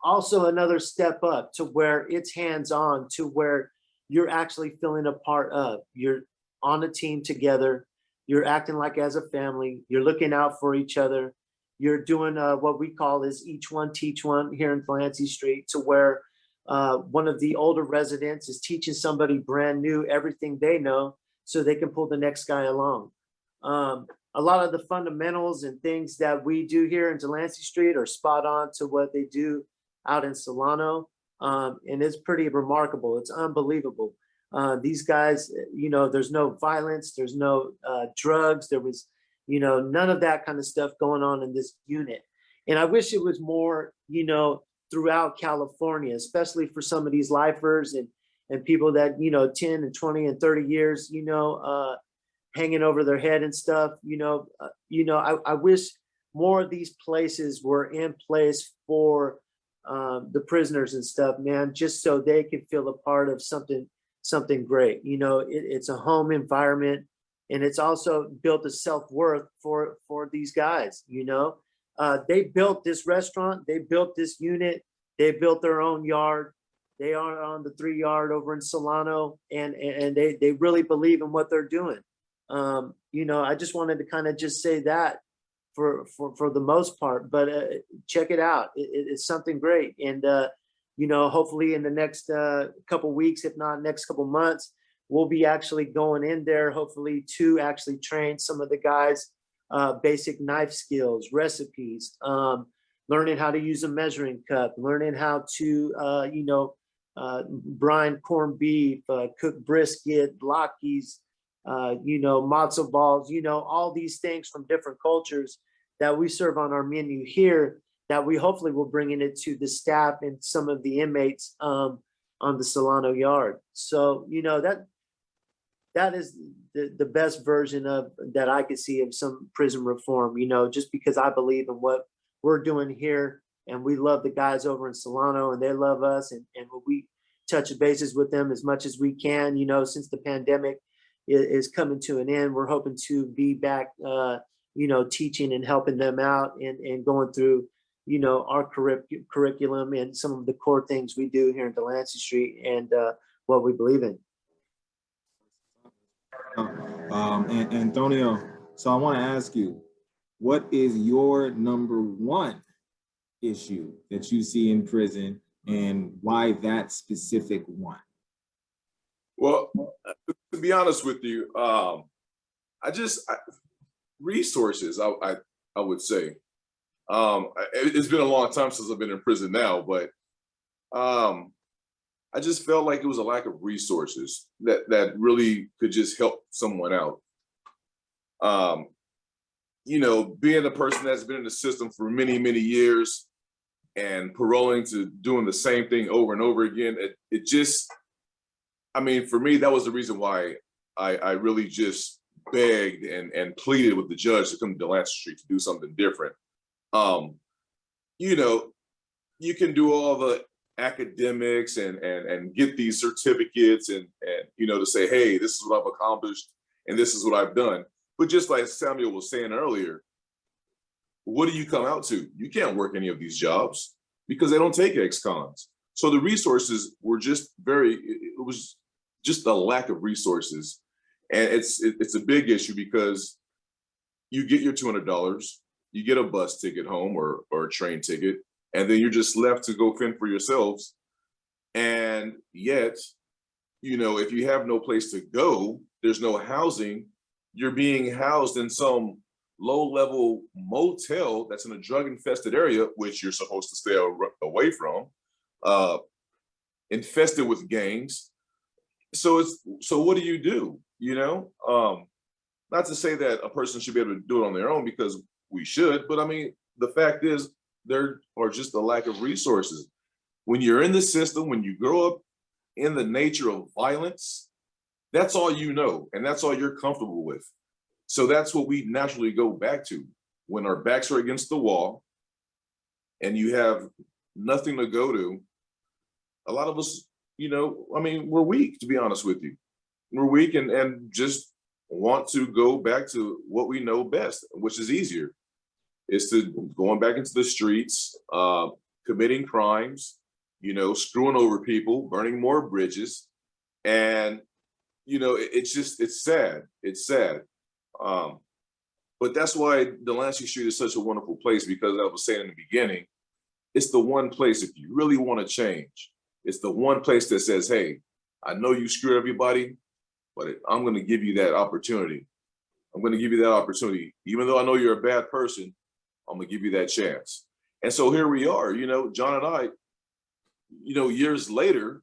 also another step up to where it's hands-on, to where you're actually feeling a part of. You're on a team together. You're acting like as a family. You're looking out for each other. You're doing what we call is each one teach one here in Delancey Street, to where one of the older residents is teaching somebody brand new everything they know so they can pull the next guy along. A lot of the fundamentals and things that we do here in Delancey Street are spot on to what they do out in Solano. And it's pretty remarkable. It's unbelievable. These guys, there's no violence, there's no drugs, there was, none of that kind of stuff going on in this unit. And I wish it was more, throughout California, especially for some of these lifers and people that, 10 and 20 and 30 years, hanging over their head and stuff. I wish more of these places were in place for the prisoners and stuff, man, just so they can feel a part of something great. It's a home environment, and it's also built a self-worth for these guys. They built this restaurant, they built this unit, they built their own yard. They are on the 3 yard over in Solano, and they really believe in what they're doing. I just wanted to kind of just say that for the most part, but check it out. It's something great. And, hopefully in the next couple weeks, if not next couple months, we'll be actually going in there, hopefully to actually train some of the guys, basic knife skills, recipes, learning how to use a measuring cup, learning how to, brine corned beef, cook brisket, lakis, matzo balls, all these things from different cultures that we serve on our menu here, that we hopefully will bring it to the staff and some of the inmates on the Solano yard. So, that is the best version of that I could see of some prison reform, just because I believe in what we're doing here, and we love the guys over in Solano and they love us, and we touch bases with them as much as we can, since the pandemic is coming to an end. We're hoping to be back, teaching and helping them out and going through, our curriculum and some of the core things we do here in Delancey Street and what we believe in. And Antonio, so I want to ask you, what is your number one issue that you see in prison, and why that specific one? Well, to be honest with you, resources, I would say. It's been a long time since I've been in prison now, but I just felt like it was a lack of resources that really could just help someone out. Being a person that's been in the system for many, many years and paroling to doing the same thing over and over again, it just, for me, that was the reason why I really just begged and pleaded with the judge to come to Delancey Street to do something different. You know, you can do all the academics and get these certificates and you know, to say, hey, this is what I've accomplished and this is what I've done. But just like Samuel was saying earlier, what do you come out to? You can't work any of these jobs because they don't take ex-cons. So the resources were just it was just a lack of resources. And it's a big issue because you get your $200, you get a bus ticket home or a train ticket, and then you're just left to go fend for yourselves. And yet, you know, if you have no place to go, there's no housing, you're being housed in some low-level motel that's in a drug-infested area, which you're supposed to stay away from, infested with gangs. So what do you do? You know, not to say that a person should be able to do it on their own, because we should, but I mean, the fact is there are just a lack of resources. When you're in the system, when you grow up in the nature of violence, that's all you know, and that's all you're comfortable with. So that's what we naturally go back to when our backs are against the wall and you have nothing to go to. A lot of us, you know, I mean, we're weak, to be honest with you. We're weak and just want to go back to what we know best, which is easier. It's to going back into the streets, committing crimes, you know, screwing over people, burning more bridges. And, you know, it's sad. It's sad. But that's why Delancey Street is such a wonderful place, because I was saying in the beginning, it's the one place, if you really want to change, it's the one place that says, hey, I know you screw everybody, but I'm going to give you that opportunity. I'm going to give you that opportunity. Even though I know you're a bad person, I'm going to give you that chance. And so here we are, you know, John and I, you know, years later,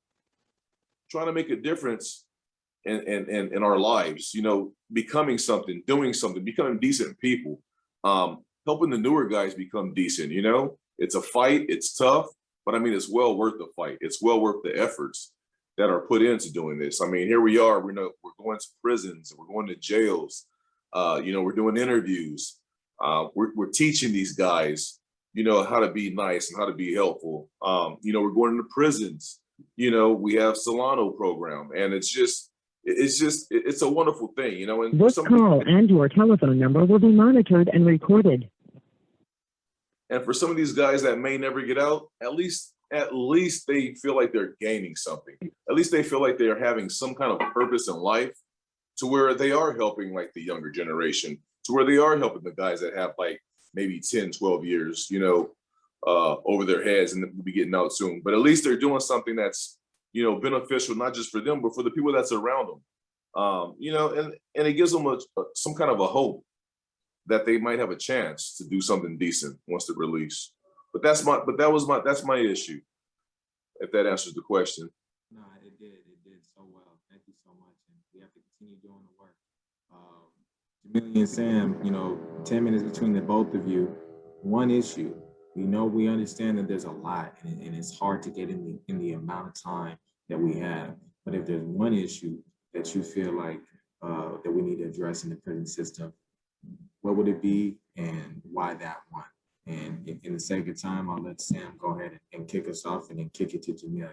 trying to make a difference in our lives, you know, becoming something, doing something, becoming decent people, helping the newer guys become decent. You know, it's a fight, it's tough, but I mean, it's well worth the fight. It's well worth the efforts that are put into doing this. I mean, here we are, we're going to prisons, we're going to jails, you know, we're doing interviews, we're teaching these guys, you know, how to be nice and how to be helpful. You know, we're going into prisons, you know, we have Solano program, and it's a wonderful thing, you know. And This call and your telephone number will be monitored and recorded. And for some of these guys that may never get out, at least they feel like they're gaining something. At least they feel like they're having some kind of purpose in life, to where they are helping like the younger generation, to where they are helping the guys that have like maybe 10, 12 years, you know, over their heads and will be getting out soon. But at least they're doing something that's, you know, beneficial, not just for them, but for the people that's around them. You know, and it gives them some kind of a hope that they might have a chance to do something decent once they're released. But that's my issue, if that answers the question. No, it did so well. Thank you so much. And we have to continue doing the work. Jamilia and Sam, you know, 10 minutes between the both of you. One issue. We understand that there's a lot, and it's hard to get in the amount of time that we have. But if there's one issue that you feel like that we need to address in the prison system, what would it be, and why that one? And in the sake of time, I'll let Sam go ahead and kick us off, and then kick it to Jamilia.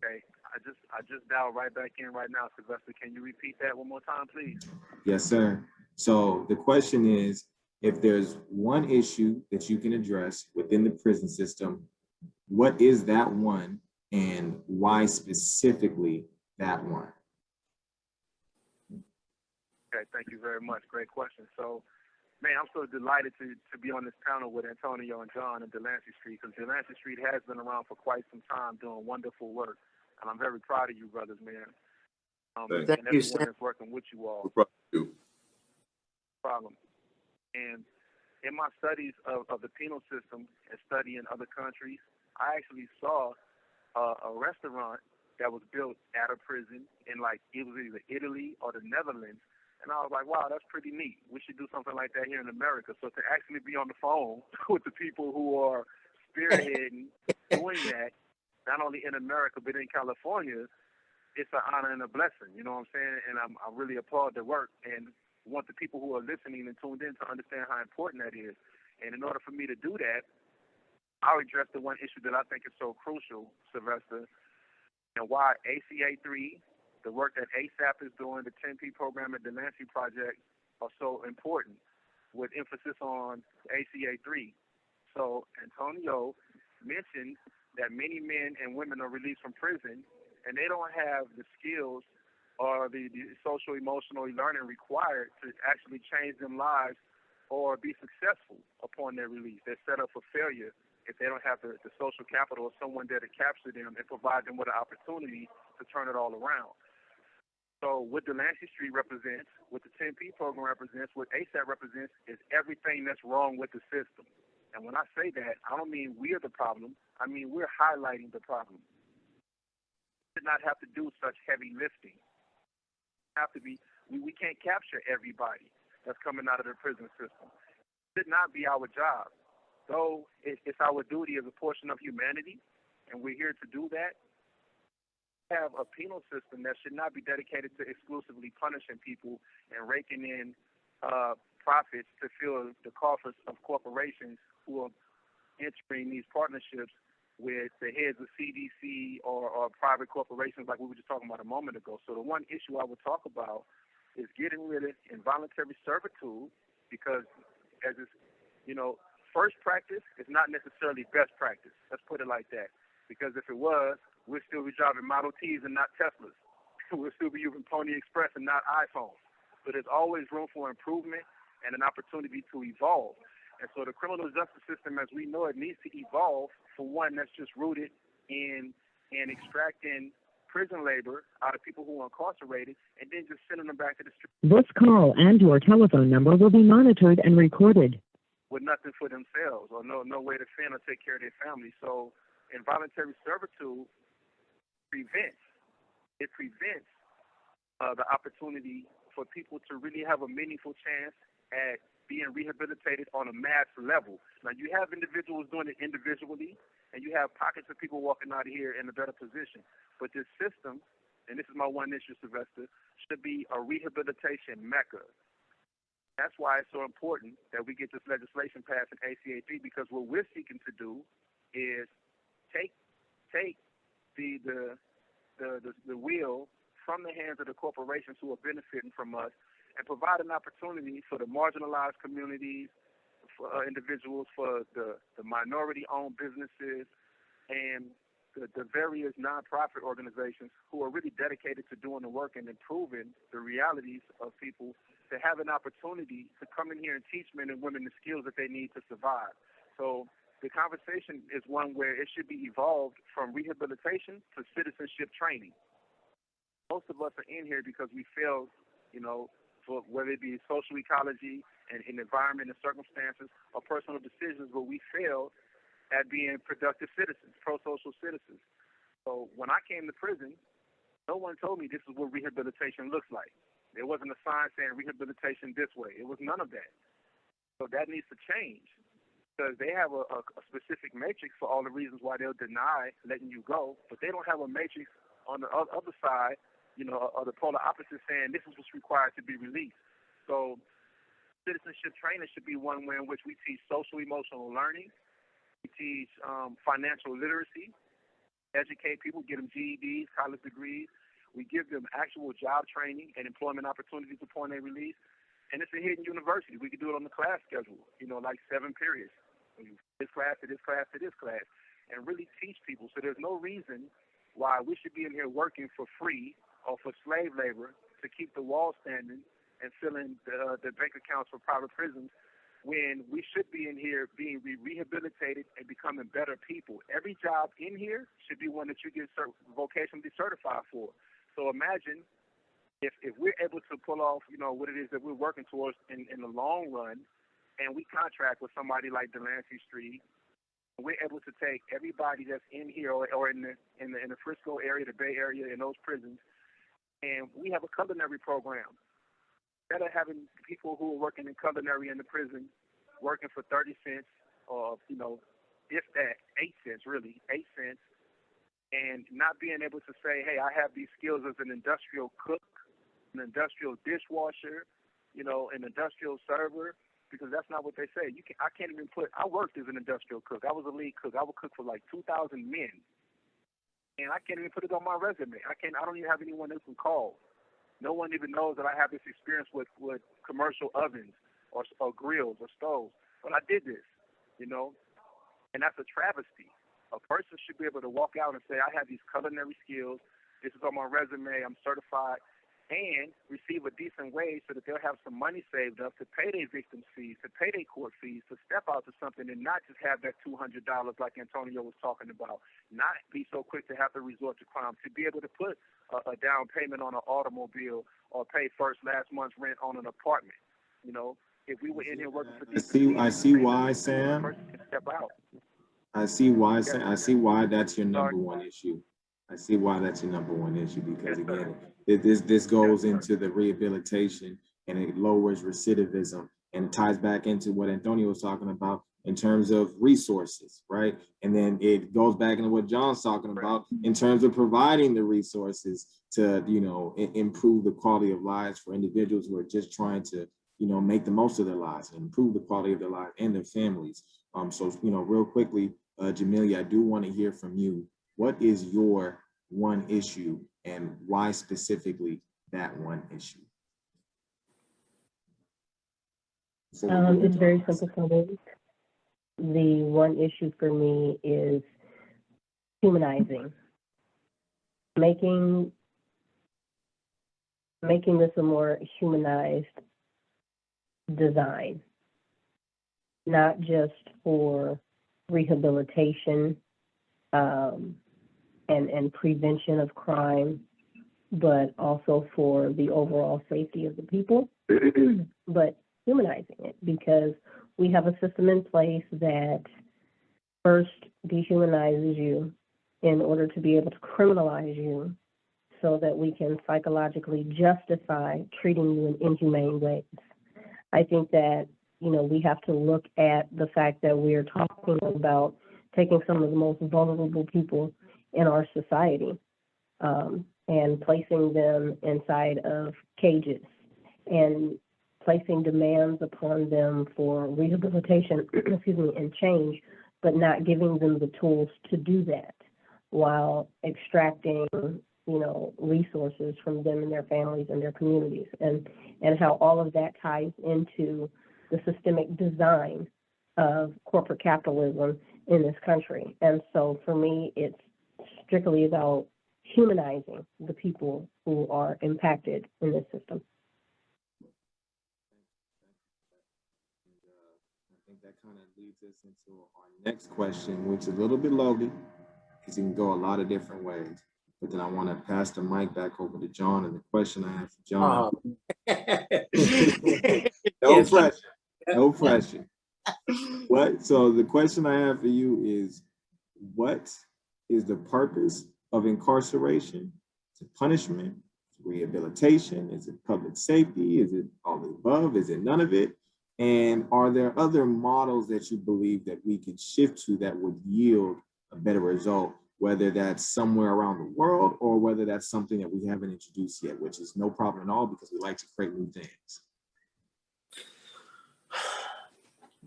Okay, I just dialed right back in right now, Sylvester. Can you repeat that one more time, please? Yes, sir. So the question is, if there's one issue that you can address within the prison system, what is that one, and why specifically that one? Okay, thank you very much. Great question. So, man, I'm so delighted to be on this panel with Antonio and John and Delancey Street, because Delancey Street has been around for quite some time doing wonderful work. And I'm very proud of you brothers, man. And Thank you, everyone Sam. that's working with you all. We're proud of you. Problem. And in my studies of the penal system and studying other countries, I actually saw a restaurant that was built at a prison in, like, it was either Italy or the Netherlands. And I was like, wow, that's pretty neat. We should do something like that here in America. So to actually be on the phone with the people who are spearheading doing that, not only in America, but in California, it's an honor and a blessing. You know what I'm saying? And I really applaud the work. And want the people who are listening and tuned in to understand how important that is. And in order for me to do that, I'll address the one issue that I think is so crucial, Sylvester, and why ACA 3, the work that ASAP is doing, the 10P program and Delancey project are so important, with emphasis on ACA 3. So Antonio mentioned that many men and women are released from prison, and they don't have the skills or the social emotional learning required to actually change their lives or be successful upon their release. They're set up for failure if they don't have the social capital or someone there to capture them and provide them with an opportunity to turn it all around. So what Delancey Street represents, what the 10P program represents, what ASAP represents is everything that's wrong with the system. And when I say that, I don't mean we're the problem. I mean we're highlighting the problem. We should not have to do such heavy lifting. We can't capture everybody that's coming out of the prison system. It should not be our job. Though it's our duty as a portion of humanity, and we're here to do that, have a penal system that should not be dedicated to exclusively punishing people and raking in profits to fill the coffers of corporations who are entering these partnerships with the heads of CDC or private corporations like we were just talking about a moment ago. So the one issue I would talk about is getting rid of involuntary servitude, because as it's, first practice is not necessarily best practice. Let's put it like that. Because if it was, we'd still be driving Model Ts and not Teslas. We'll still be using Pony Express and not iPhones. So there's always room for improvement and an opportunity to evolve. And so the criminal justice system as we know it needs to evolve for one that's just rooted in extracting prison labor out of people who are incarcerated and then just sending them back to the street. This call and your telephone number will be monitored and recorded. With nothing for themselves or no way to fend or take care of their family. So involuntary servitude prevents the opportunity for people to really have a meaningful chance at being rehabilitated on a mass level. Now, you have individuals doing it individually, and you have pockets of people walking out of here in a better position. But this system, and this is my one issue, Sylvester, should be a rehabilitation mecca. That's why it's so important that we get this legislation passed in ACA 3, because what we're seeking to do is take the wheel from the hands of the corporations who are benefiting from us and provide an opportunity for the marginalized communities, for individuals, for the minority-owned businesses, and the various nonprofit organizations who are really dedicated to doing the work and improving the realities of people, to have an opportunity to come in here and teach men and women the skills that they need to survive. So the conversation is one where it should be evolved from rehabilitation to citizenship training. Most of us are in here because we failed, for whether it be social ecology and environment and circumstances or personal decisions, but we failed at being productive citizens, pro-social citizens. So when I came to prison, no one told me this is what rehabilitation looks like. There wasn't a sign saying rehabilitation this way. It was none of that. So that needs to change, because they have a specific matrix for all the reasons why they'll deny letting you go, but they don't have a matrix on the other side, or the polar opposite, saying this is what's required to be released. So citizenship training should be one way in which we teach social emotional learning, we teach financial literacy, educate people, get them GEDs, college degrees. We give them actual job training and employment opportunities upon their release. And it's a hidden university. We can do it on the class schedule, like 7 periods. This class to this class to this class, and really teach people. So there's no reason why we should be in here working for free or for slave labor to keep the wall standing and filling the bank accounts for private prisons, when we should be in here being rehabilitated and becoming better people. Every job in here should be one that you get vocationally certified for. So imagine if we're able to pull off, what it is that we're working towards in the long run, and we contract with somebody like Delancey Street, we're able to take everybody that's in here or in the Frisco area, the Bay Area, in those prisons, and we have a culinary program. Instead of having people who are working in culinary in the prison working for 30 cents or, if that, 8 cents, really, 8 cents, and not being able to say, hey, I have these skills as an industrial cook, an industrial dishwasher, you know, an industrial server, because that's not what they say. I can't even put. I worked as an industrial cook. I was a lead cook. I would cook for like 2,000 men, and I can't even put it on my resume. I don't even have anyone who can call. No one even knows that I have this experience with commercial ovens or grills or stoves. But I did this, you know, and that's a travesty. A person should be able to walk out and say, I have these culinary skills. This is on my resume. I'm certified. And receive a decent wage so that they'll have some money saved up to pay their victims' fees, to pay their court fees, to step out to something and not just have that $200 like Antonio was talking about, not be so quick to have to resort to crime, to be able to put a down payment on an automobile or pay last month's rent on an apartment. You know, if we were in here working for I see why, Sam. person can step out. I see why, Sam. I see why that's your number one issue. I see why that's your number one issue, because again, this goes into the rehabilitation and it lowers recidivism, and it ties back into what Antonio was talking about in terms of resources, right? And then it goes back into what John's talking about in terms of providing the resources to, you know, improve the quality of lives for individuals who are just trying to, you know, make the most of their lives and improve the quality of their lives and their families. So, you know, real quickly, Jamilia, I do want to hear from you. What is your one issue and why specifically that one issue? It's very simple for me. The one issue for me is humanizing, making this a more humanized design, not just for rehabilitation and prevention of crime, but also for the overall safety of the people, but humanizing it, because we have a system in place that first dehumanizes you in order to be able to criminalize you so that we can psychologically justify treating you in inhumane ways. I think that, you know, we have to look at the fact that we're talking about taking some of the most vulnerable people in our society and placing them inside of cages and placing demands upon them for rehabilitation, and change, but not giving them the tools to do that while extracting, you know, resources from them and their families and their communities, and how all of that ties into the systemic design of corporate capitalism in this country. And so for me, it's strictly about humanizing the people who are impacted in this system. I think that kind of leads us into our next question, which is a little bit loaded because it can go a lot of different ways. But then I want to pass the mic back over to John. And the question I have for John, no pressure, no pressure. So the question I have for you is, what is the purpose of incarceration? Is it punishment? Is it rehabilitation? Is it public safety? Is it all the above? Is it none of it? And are there other models that you believe that we could shift to that would yield a better result, whether that's somewhere around the world or whether that's something that we haven't introduced yet, which is no problem at all because we like to create new things?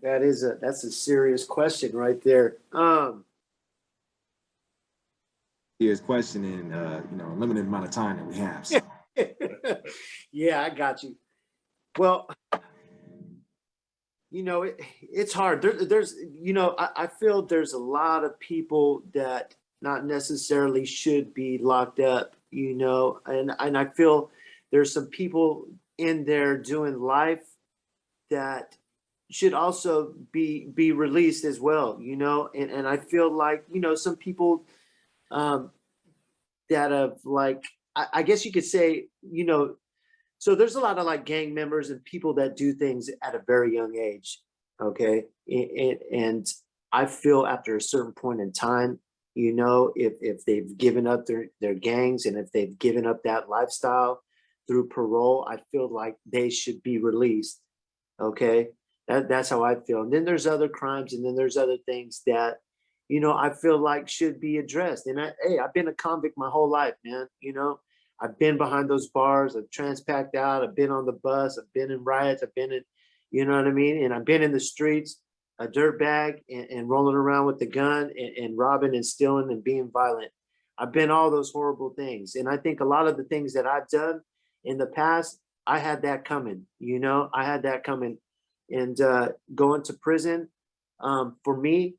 That's a serious question right there. Serious question in you know, a limited amount of time that we have. So. Yeah, I got you. Well, you know, it's hard. There's, you know, I feel there's a lot of people that not necessarily should be locked up, you know, and I feel there's some people in there doing life that should also be released as well, you know, and I feel like, you know, some people that have, like, I guess you could say, you know, so there's a lot of like gang members and people that do things at a very young age, okay? And I feel after a certain point in time, you know, if they've given up their gangs and if they've given up that lifestyle through parole, I feel like they should be released, okay? That's how I feel. And then there's other crimes, and then there's other things that, you know, I feel like should be addressed. And I've been a convict my whole life, man, you know? I've been behind those bars. I've transpacked out. I've been on the bus. I've been in riots. I've been in, you know what I mean? And I've been in the streets, a dirt bag and rolling around with the gun and robbing and stealing and being violent. I've been all those horrible things. And I think a lot of the things that I've done in the past, I had that coming, you know, I had that coming. And going to prison, for me,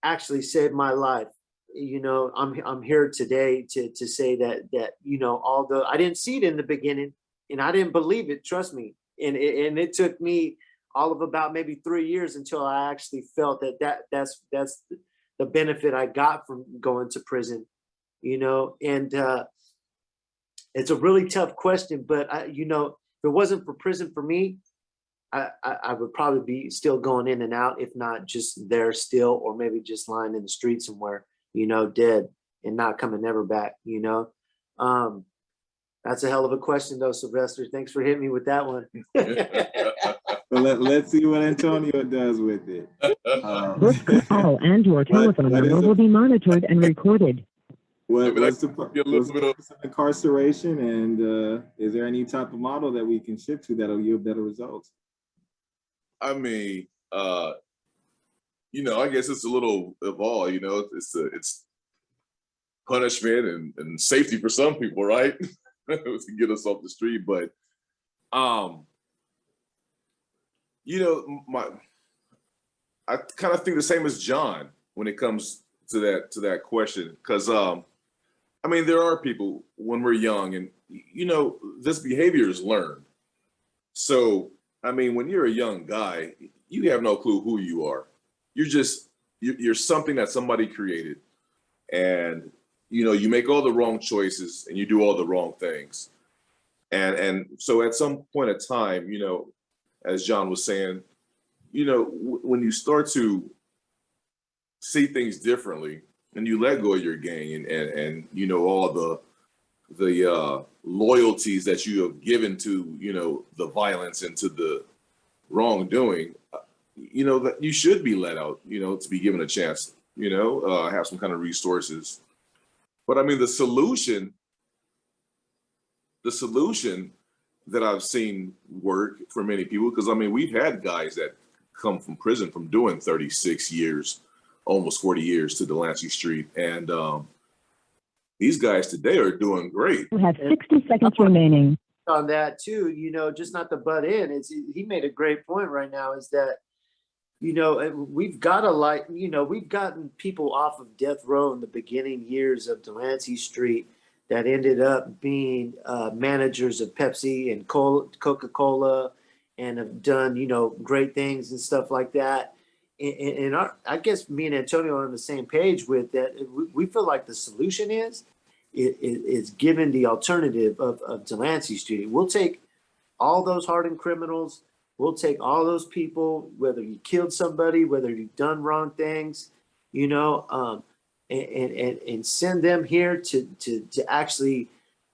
actually saved my life. You know, I'm here today to say that you know, although I didn't see it in the beginning and I didn't believe it, trust me. And it took me all of about maybe 3 years until I actually felt that's the benefit I got from going to prison, you know. And it's a really tough question, but you know, if it wasn't for prison for me, I would probably be still going in and out, if not just there still, or maybe just lying in the street somewhere, you know, dead and not coming ever back, you know. That's a hell of a question though, Sylvester. Thanks for hitting me with that one. Well, let's see what Antonio does with it. This call and your telephone number will be monitored and recorded. What's the purpose of incarceration, and is there any type of model that we can shift to that'll yield better results? I mean, you know, I guess it's a little of all, you know, it's punishment and safety for some people, right? To get us off the street. But, you know, I kind of think the same as John when it comes to that question. Cause, I mean, there are people when we're young and, you know, this behavior is learned. So, I mean, when you're a young guy, you have no clue who you are. You're something that somebody created. And, you know, you make all the wrong choices and you do all the wrong things. And so at some point in time, you know, as John was saying, you know, when you start to see things differently and you let go of your gang and you know, all the loyalties that you have given to, you know, the violence and to the wrongdoing, you know, that you should be let out, you know, to be given a chance, you know, have some kind of resources. But I mean, the solution that I've seen work for many people, because I mean, we've had guys that come from prison from doing 36 years, almost 40 years to Delancey Street. And these guys today are doing great. You have 60 seconds remaining. On that too, you know, just not to butt in, he made a great point right now, is that, you know, we've got you know, we've gotten people off of death row in the beginning years of Delancey Street that ended up being managers of Pepsi and Coca-Cola and have done, you know, great things and stuff like that. And I guess me and Antonio are on the same page with that. We feel like the solution is given the alternative of Delancey Street. We'll take all those hardened criminals. We'll take all those people, whether you killed somebody, whether you've done wrong things, you know, and send them here to actually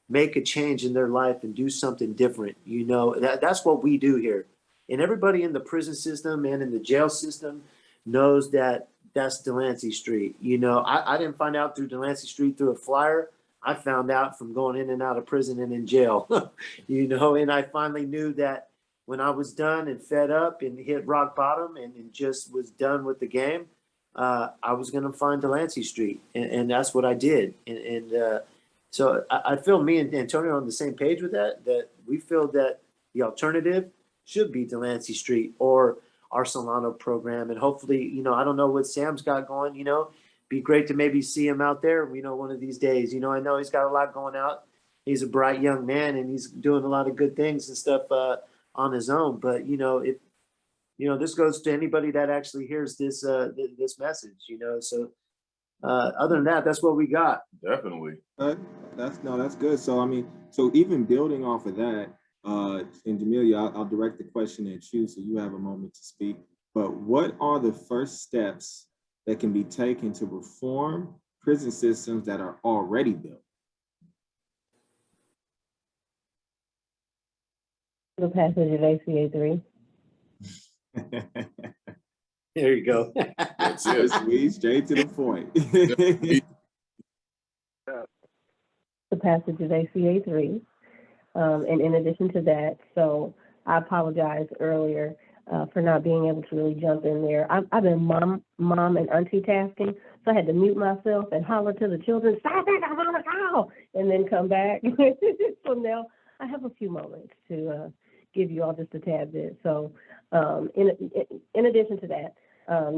make a change in their life and do something different. You know, that's what we do here. And everybody in the prison system and in the jail system knows that that's Delancey Street. You know, I didn't find out through Delancey Street through a flyer. I found out from going in and out of prison and in jail, you know, and I finally knew that when I was done and fed up and hit rock bottom and just was done with the game, I was going to find Delancey Street. And that's what I did. And so I feel me and Antonio are on the same page with that we feel that the alternative should be Delancey Street or our Solano program. And hopefully, you know, I don't know what Sam's got going, you know, be great to maybe see him out there, you know, one of these days. You know, I know he's got a lot going out. He's a bright young man and he's doing a lot of good things and stuff on his own. But, you know, if, you know, this goes to anybody that actually hears this this message, you know. So other than that, that's what we got. Definitely. That's good. So I mean, so even building off of that, and Jamilia, I'll direct the question at you, so you have a moment to speak. But what are the first steps that can be taken to reform prison systems that are already built? The passage of ACA 3. There you go. That's it. Sweet, straight to the point. the passage of ACA 3. And in addition to that, so I apologize earlier for not being able to really jump in there. I've been mom and auntie tasking, so I had to mute myself and holler to the children, "Stop it, I'm on a call," and then come back. So now I have a few moments to give you all just a tad bit. So in addition to that,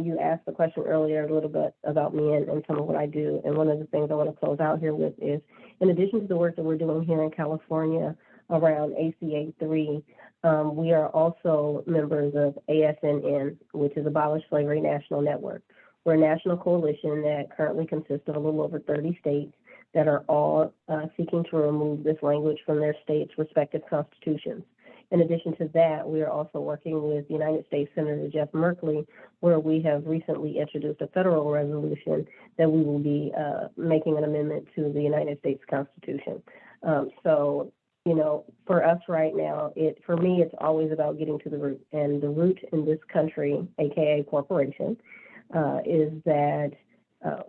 you asked the question earlier a little bit about me and some of what I do. And one of the things I want to close out here with is, in addition to the work that we're doing here in California around ACA 3, we are also members of ASN-CA, which is Abolish Slavery National Network. We're a national coalition that currently consists of a little over 30 states that are all seeking to remove this language from their states' respective constitutions. In addition to that, we are also working with United States Senator Jeff Merkley, where we have recently introduced a federal resolution that we will be making an amendment to the United States Constitution. So, you know, for us right now, for me, it's always about getting to the root. And the root in this country, AKA corporation, is that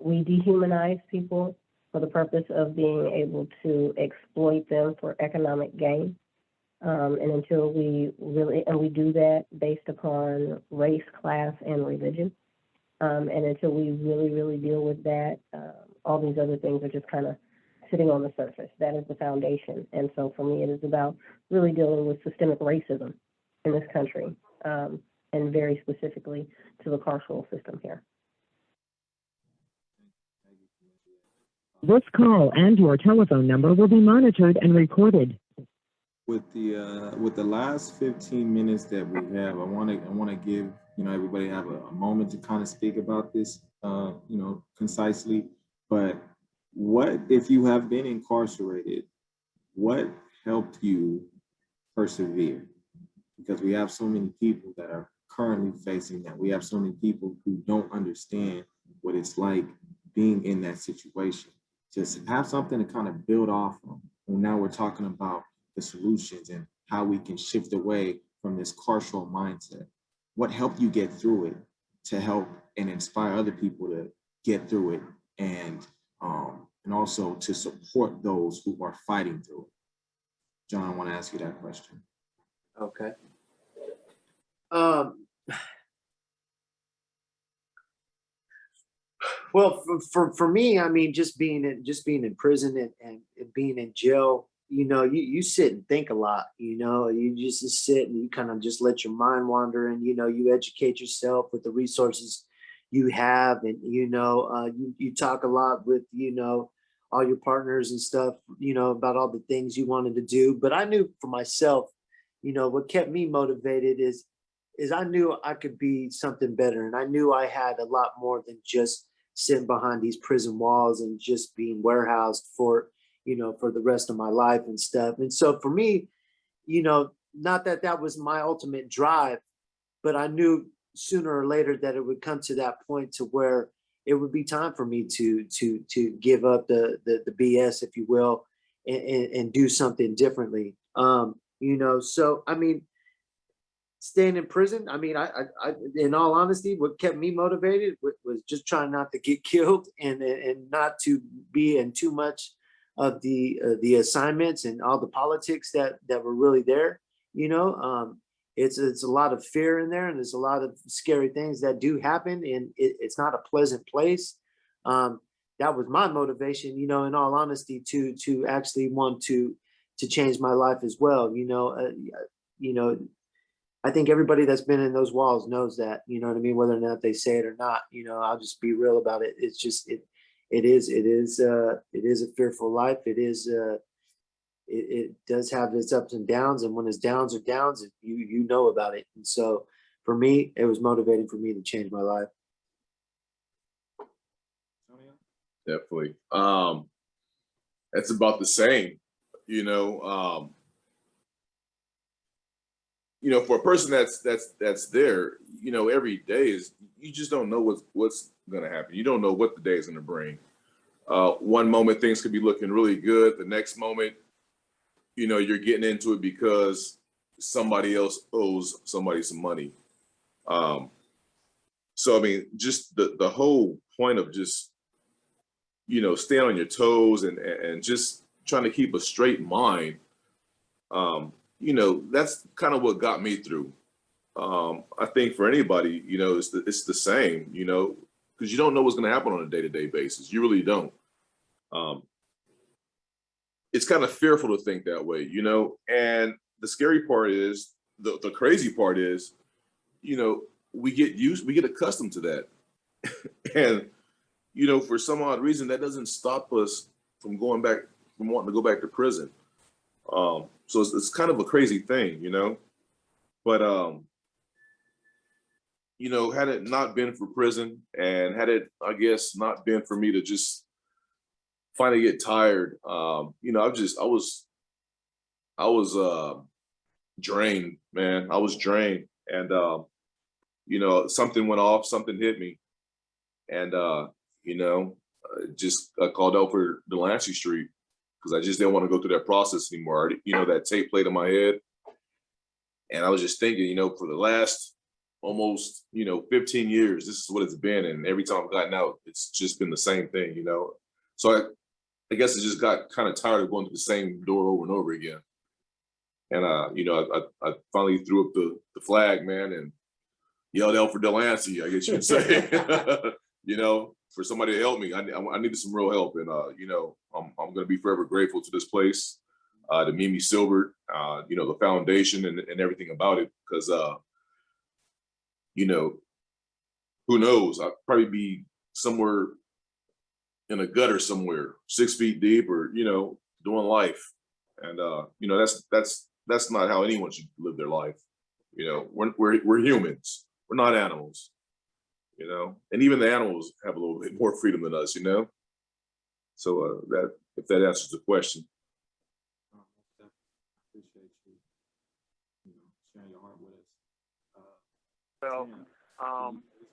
we dehumanize people for the purpose of being able to exploit them for economic gain. And until we we do that based upon race, class, and religion. And until we really deal with that, all these other things are just kind of sitting on the surface. That is the foundation. And so for me, it is about really dealing with systemic racism in this country, and very specifically to the carceral system here. This call and your telephone number will be monitored and recorded. With the last 15 minutes that we have, I want to give everybody have a moment to kind of speak about this concisely. But what if you have been incarcerated? What helped you persevere? Because we have so many people that are currently facing that. We have so many people who don't understand what it's like being in that situation. Just have something to kind of build off of. And now we're talking about the solutions and how we can shift away from this carceral mindset. What helped you get through it to help and inspire other people to get through it, and also to support those who are fighting through it? John, I want to ask you that question. Okay. Well, for me, I mean, just being in prison and being in jail, you sit and think a lot. You just sit and you kind of just let your mind wander, and you educate yourself with the resources you have, and you talk a lot with all your partners and stuff, about all the things you wanted to do. But I knew for myself, what kept me motivated is I knew I could be something better, and I knew I had a lot more than just sitting behind these prison walls and just being warehoused for the rest of my life and stuff. And so for me, not that was my ultimate drive, but I knew sooner or later that it would come to that point to where it would be time for me to give up the BS, if you will, and do something differently. So I mean, staying in prison, I mean, I in all honesty, what kept me motivated was just trying not to get killed and not to be in too much of the assignments and all the politics that were really there. It's a lot of fear in there, and there's a lot of scary things that do happen, and it's not a pleasant place. That was my motivation, in all honesty, to actually want to change my life as well. I think everybody that's been in those walls knows that, what I mean, whether or not they say it or not. I'll just be real about it. It's just it is a fearful life. It does have its ups and downs, and when its downs are downs, you know about it. And so for me, it was motivating for me to change my life. Definitely. That's about the same, for a person that's there, every day is, you just don't know what's going to happen. You don't know what the day is going to bring. One moment things could be looking really good. The next moment, you're getting into it because somebody else owes somebody some money. So, I mean, just the whole point of just, staying on your toes and just trying to keep a straight mind, you know, that's kind of what got me through. I think for anybody, you know, it's the same, you know, because you don't know what's going to happen on a day-to-day basis. You really don't. It's kind of fearful to think that way, you know, and the scary part is, the crazy part is, you know, we get accustomed to that. And, you know, for some odd reason, that doesn't stop us from wanting to go back to prison. So it's kind of a crazy thing, you know, but, you know, had it not been for prison, and had it, I guess, not been for me to just finally get tired, you know, I was drained, man. I was drained, and you know, something went off, something hit me, and you know, just I called out for Delancey Street because I just didn't want to go through that process anymore. You know, that tape played in my head, and I was just thinking, you know, for the last almost, you know, 15 years, this is what it's been, and every time I've gotten out, it's just been the same thing, you know. So I guess I just got kind of tired of going to the same door over and over again. And you know, I finally threw up the flag, man, and yelled out for Delancey, I guess you could say. You know, for somebody to help me. I needed some real help, and you know, I'm gonna be forever grateful to this place, to Mimi Silbert, you know, the foundation and everything about it, because you know, who knows? I'd probably be somewhere in a gutter somewhere, 6 feet deep, or, you know, doing life. And you know, that's not how anyone should live their life. You know, we're humans. We're not animals. You know, and even the animals have a little bit more freedom than us. You know, so that, if that answers the question. I appreciate you, you know, sharing your heart with us. Well,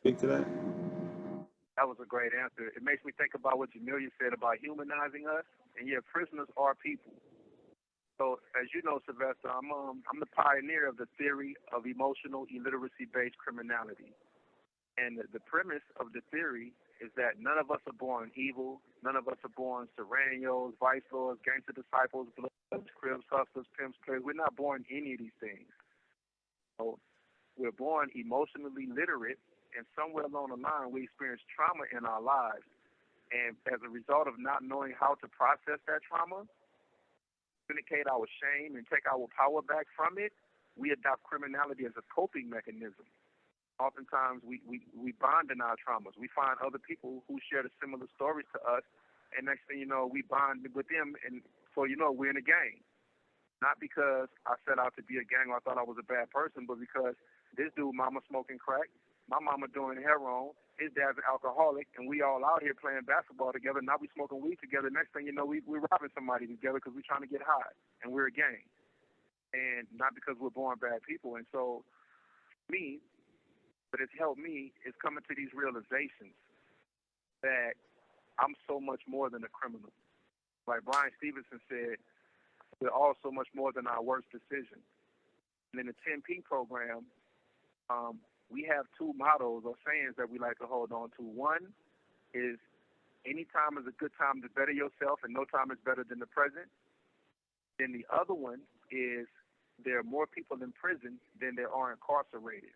Speak to that. that was a great answer. It makes me think about what Jamilia said about humanizing us, and yeah, prisoners are people. So, as you know, Sylvester, I'm the pioneer of the theory of emotional illiteracy-based criminality. And the premise of the theory is that none of us are born evil. None of us are born Serranios, vice lords, gangster disciples, bloods, cribs, hustlers, pimps, players. We're not born any of these things. So we're born emotionally literate, and somewhere along the line, we experience trauma in our lives. And as a result of not knowing how to process that trauma, communicate our shame, and take our power back from it, we adopt criminality as a coping mechanism. Oftentimes, we bond in our traumas. We find other people who share the similar stories to us, and next thing you know, we bond with them, and so you know, we're in a gang. Not because I set out to be a gang or I thought I was a bad person, but because this dude, mama smoking crack, my mama doing heroin, his dad's an alcoholic, and we all out here playing basketball together. Now we smoking weed together. Next thing you know, we're robbing somebody together because we're trying to get high, and we're a gang. And not because we're born bad people. And so, me, what has helped me is coming to these realizations that I'm so much more than a criminal. Like Brian Stevenson said, we're all so much more than our worst decision. And in the 10P program, we have two mottos or sayings that we like to hold on to. One is, any time is a good time to better yourself, and no time is better than the present. Then the other one is, there are more people in prison than there are incarcerated.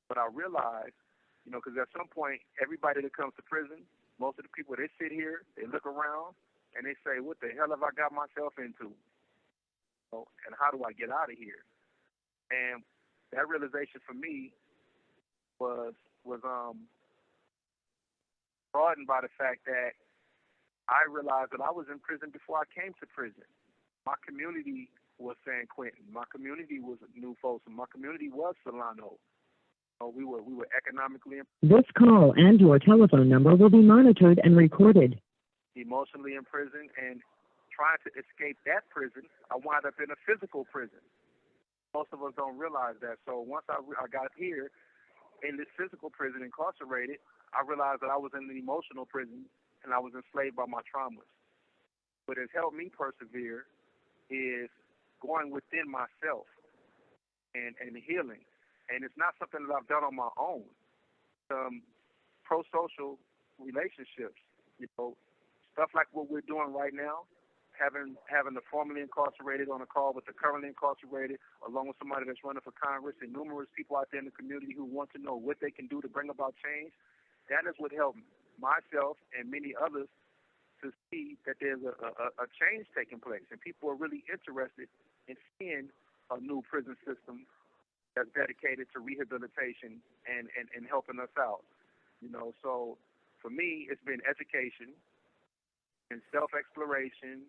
But I realize, you know, because at some point, everybody that comes to prison, most of the people, they sit here, they look around, and they say, what the hell have I got myself into? And how do I get out of here? And that realization for me was broadened by the fact that I realized that I was in prison before I came to prison. My community was San Quentin. My community was New Folsom. My community was Solano. We were economically, This call and your telephone number will be monitored and recorded. emotionally in prison, and trying to escape that prison, I wound up in a physical prison. Most of us don't realize that. So once I got here in this physical prison, incarcerated, I realized that I was in an emotional prison and I was enslaved by my traumas. What has helped me persevere is going within myself and healing. And it's not something that I've done on my own. Pro-social relationships, you know, stuff like what we're doing right now having the formerly incarcerated on a call with the currently incarcerated, along with somebody that's running for Congress, and numerous people out there in the community who want to know what they can do to bring about change, that is what helped myself and many others to see that there's a change taking place, and people are really interested in seeing a new prison system that's dedicated to rehabilitation and helping us out. So for me, it's been education and self-exploration.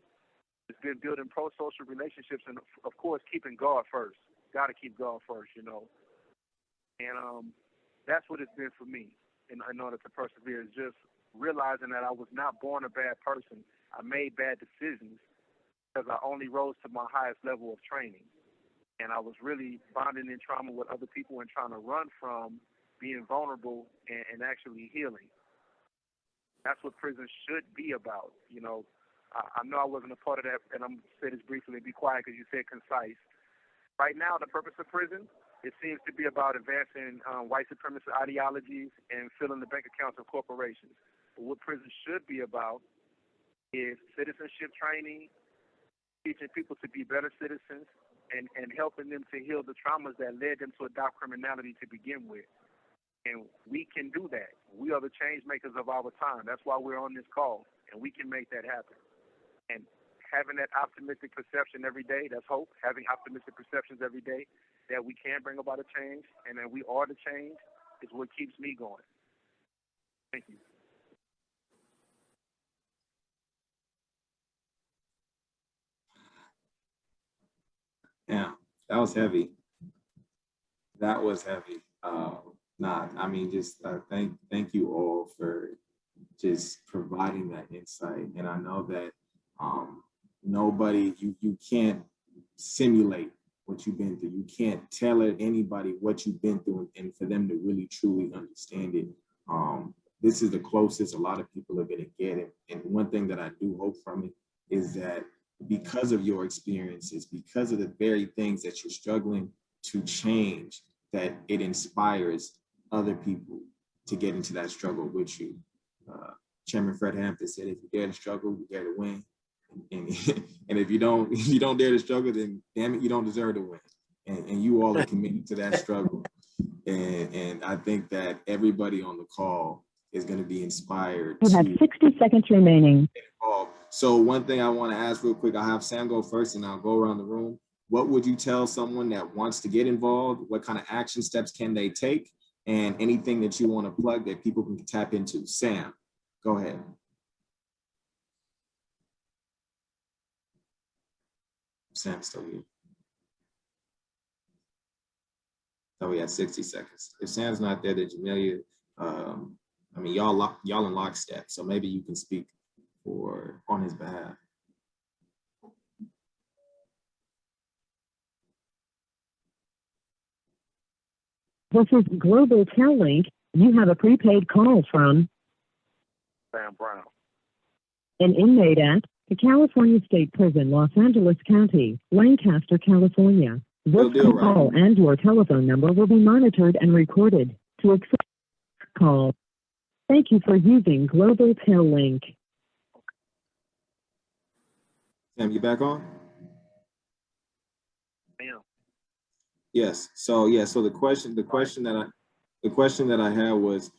It's been building pro-social relationships, and of course, keeping God first. Got to keep God first, And that's what it's been for me in order to persevere, is just realizing that I was not born a bad person. I made bad decisions because I only rose to my highest level of training. And I was really bonding in trauma with other people and trying to run from being vulnerable and actually healing. That's what prison should be about. I know I wasn't a part of that, and I'm going to say this briefly and be quiet because you said concise. Right now, the purpose of prison, it seems to be about advancing white supremacist ideologies and filling the bank accounts of corporations. But what prison should be about is citizenship training, teaching people to be better citizens, and helping them to heal the traumas that led them to adopt criminality to begin with. And we can do that. We are the change makers of our time. That's why we're on this call, and we can make that happen. And having that optimistic perception every day, that's hope, having optimistic perceptions every day that we can bring about a change and that we are the change is what keeps me going. Thank you. Yeah, that was heavy. That was heavy. Thank you all for just providing that insight. And I know that you can't simulate what you've been through. You can't tell anybody what you've been through and for them to really truly understand it. This is the closest a lot of people are going to get it. And one thing that I do hope from it is that because of your experiences, because of the very things that you're struggling to change, that it inspires other people to get into that struggle with you. Chairman Fred Hampton said, if you dare to struggle, you dare to win. And if you don't dare to struggle, then damn it, you don't deserve to win. And you all are committed to that struggle. And I think that everybody on the call is going to be inspired. You have 60 seconds remaining. So one thing I want to ask real quick, I'll have Sam go first and I'll go around the room. What would you tell someone that wants to get involved? What kind of action steps can they take? And anything that you want to plug that people can tap into? Sam, go ahead. Sam's still here. So we had 60 seconds. If Sam's not there, then Jamilia, y'all in lockstep. So maybe you can speak on his behalf. This is Global Tel-Link. You have a prepaid call from Samuel Brown. an inmate at the California State Prison, Los Angeles County, Lancaster, California. This call and your telephone number will be monitored and recorded. To accept the call, thank you for using Global Tel-Link. Sam, you back on? Damn. Yes. So the question that I had was,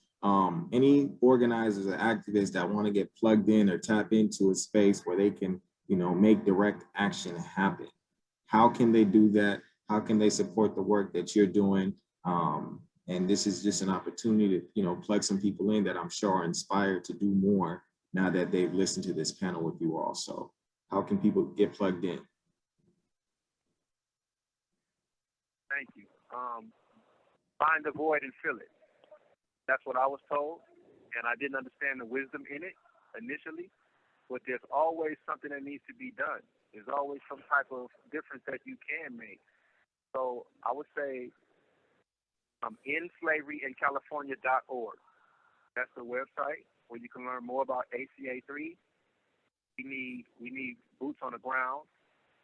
any organizers or activists that want to get plugged in or tap into a space where they can, make direct action happen. How can they do that? How can they support the work that you're doing? And this is just an opportunity to, plug some people in that I'm sure are inspired to do more now that they've listened to this panel with you all. So how can people get plugged in? Thank you. Find the void and fill it. That's what I was told, and I didn't understand the wisdom in it initially, but there's always something that needs to be done. There's always some type of difference that you can make. So I would say inslaveryInCalifornia.org. That's the website where you can learn more about ACA 3. We need boots on the ground.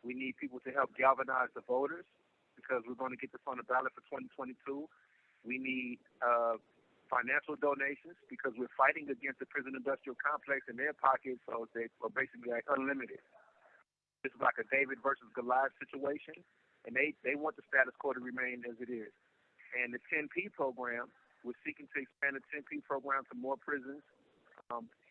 We need people to help galvanize the voters because we're going to get this on the ballot for 2022. We need financial donations because we're fighting against the prison industrial complex, and their pockets, so they are basically like unlimited. It's like a David versus Goliath situation, and they want the status quo to remain as it is. And the 10P program, we're seeking to expand the 10P program to more prisons,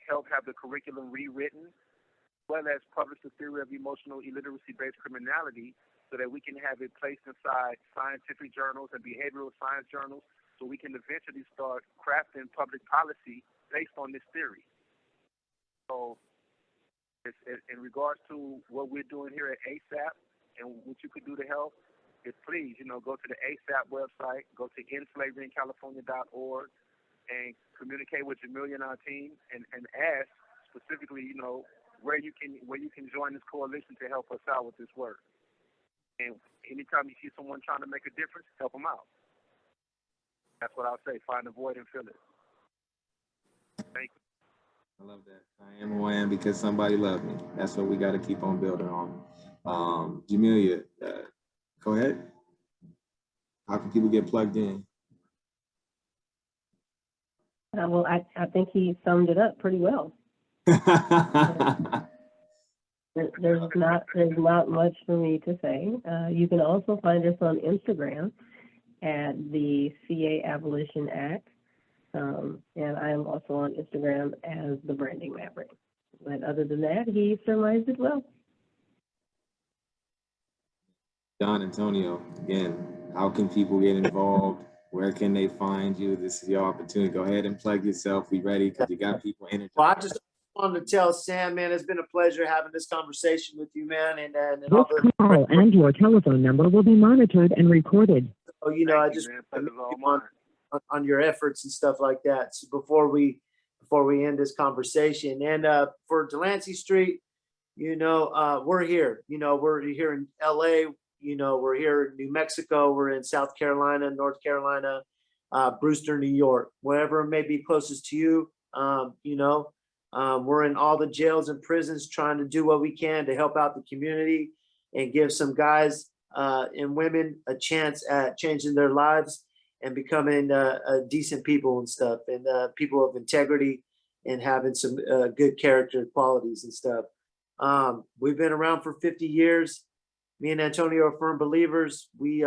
help have the curriculum rewritten, as well as publish the theory of emotional illiteracy-based criminality so that we can have it placed inside scientific journals and behavioral science journals so we can eventually start crafting public policy based on this theory. So in regards to what we're doing here at ASAP and what you could do to help, is please, go to the ASAP website, go to endslaveryInCalifornia.org and communicate with Jamilia and our team and ask specifically, where you can join this coalition to help us out with this work. And anytime you see someone trying to make a difference, help them out. That's what I'll say. Find the void and fill it. Thank you. I love that. I am who I am because somebody loved me. That's what we got to keep on building on. Jamilia, go ahead. How can people get plugged in? Well, I think he summed it up pretty well. There's not much for me to say. You can also find us on Instagram at the CA Abolition Act. And I am also on Instagram as the Branding Maverick. But other than that, he surmised it well. John Antonio, again, how can people get involved? Where can they find you? This is your opportunity. Go ahead and plug yourself. We ready because you got people energized. Well, I just wanted to tell Sam, man, it's been a pleasure having this conversation with you, man. And This all the call and your telephone number will be monitored and recorded. I just on your efforts and stuff like that. So before we end this conversation, and for Delancey Street, we're here. We're here in LA. We're here in New Mexico. We're in South Carolina, North Carolina, Brewster, New York, wherever it may be closest to you. We're in all the jails and prisons trying to do what we can to help out the community and give some guys and women a chance at changing their lives and becoming decent people and stuff, and people of integrity and having some good character qualities and stuff. We've been around for 50 years. Me and Antonio are firm believers. We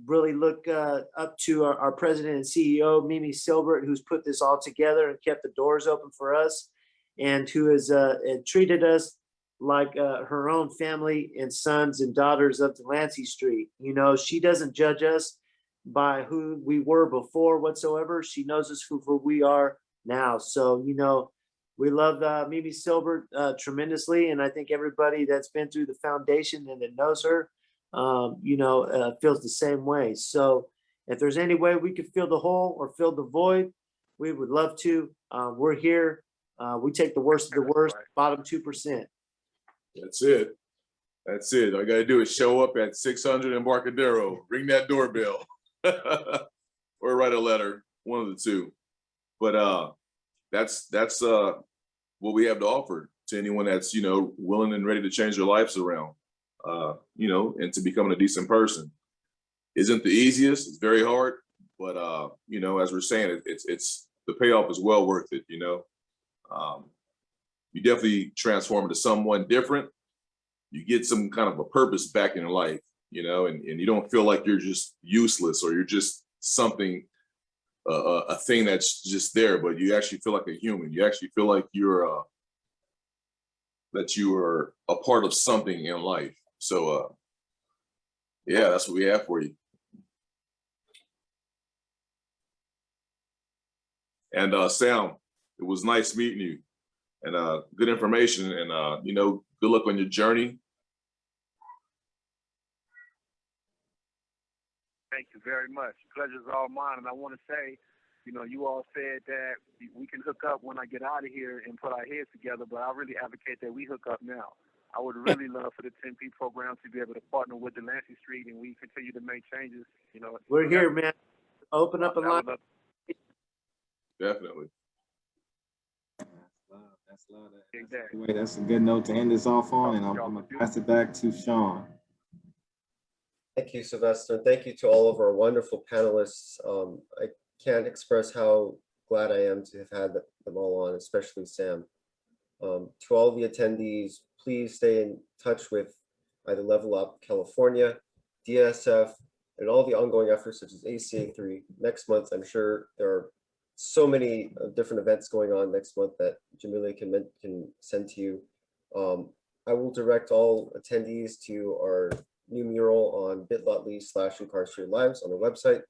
really look up to our president and CEO, Mimi Silbert, who's put this all together and kept the doors open for us, and who has treated us like her own family and sons and daughters of Delancey Street. She doesn't judge us by who we were before whatsoever. She knows us for who we are now. So, we love Mimi Silbert tremendously. And I think everybody that's been through the foundation and that knows her, feels the same way. So if there's any way we could fill the hole or fill the void, we would love to. We're here. We take the worst of the worst, bottom 2%. That's it. That's it. All I got to do is show up at 600 Embarcadero, ring that doorbell, or write a letter, one of the two. But that's what we have to offer to anyone that's, willing and ready to change their lives around, and to becoming a decent person. Isn't the easiest. It's very hard, but as we're saying, it's the payoff is well worth it. You definitely transform into someone different. You get some kind of a purpose back in your life, and you don't feel like you're just useless or you're just something, a thing that's just there, but you actually feel like a human. You actually feel like that you are a part of something in life. So, yeah, that's what we have for you. And Sam, it was nice meeting you, and good information, and good luck on your journey. Thank you very much. Pleasure's all mine. And I want to say, you all said that we can hook up when I get out of here and put our heads together, but I really advocate that we hook up now. I would really love for the 10P program to be able to partner with Delancey Street, and we continue to make changes. We're here, man. Open up a line. Definitely. That's love. That's a good note to end this off on, and I'm going to pass it back to Sean. Thank you, Sylvester. Thank you to all of our wonderful panelists. I can't express how glad I am to have had them all on, especially Sam. To all the attendees, please stay in touch with either Level Up California, DSF, and all the ongoing efforts such as ACA3. Next month, I'm sure there are so many different events going on next month that Jamilia can send to you. I will direct all attendees to our new mural on bit.ly/incarcerated lives on the website.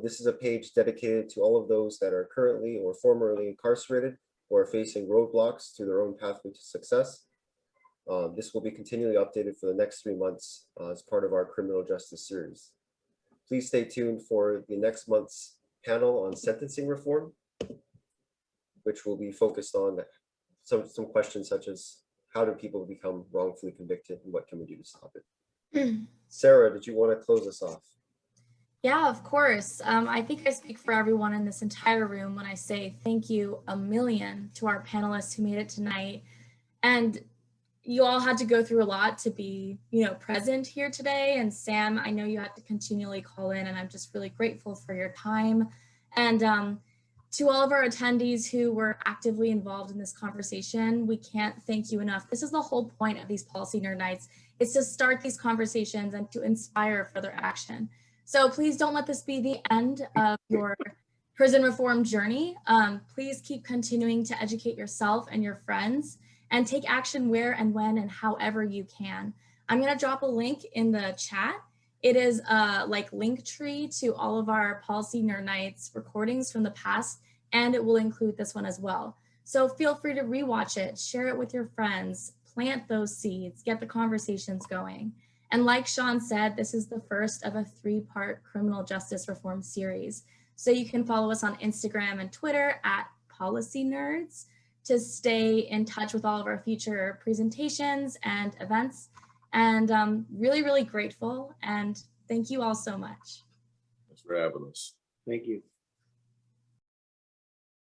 This is a page dedicated to all of those that are currently or formerly incarcerated or are facing roadblocks to their own pathway to success. This will be continually updated for the next 3 months as part of our criminal justice series. Please stay tuned for the next month's panel on sentencing reform, which will be focused on some questions such as how do people become wrongfully convicted and what can we do to stop it? Sarah, did you want to close us off? Yeah, of course. I think I speak for everyone in this entire room when I say thank you a million to our panelists who made it tonight. And you all had to go through a lot to be, present here today. And Sam, I know you had to continually call in, and I'm just really grateful for your time. And to all of our attendees who were actively involved in this conversation, we can't thank you enough. This is the whole point of these Policy Nerd Nights. It's to start these conversations and to inspire further action. So please don't let this be the end of your prison reform journey. Please keep continuing to educate yourself and your friends and take action where and when and however you can. I'm gonna drop a link in the chat. It is a link tree to all of our Policy Nerd Nights recordings from the past, and it will include this one as well. So feel free to rewatch it, share it with your friends, plant those seeds, get the conversations going. And like Sean said, this is the first of a 3-part criminal justice reform series. So you can follow us on Instagram and Twitter at Policy Nerds to stay in touch with all of our future presentations and events. And really, really grateful. And thank you all so much. Thanks for having us. Thank you.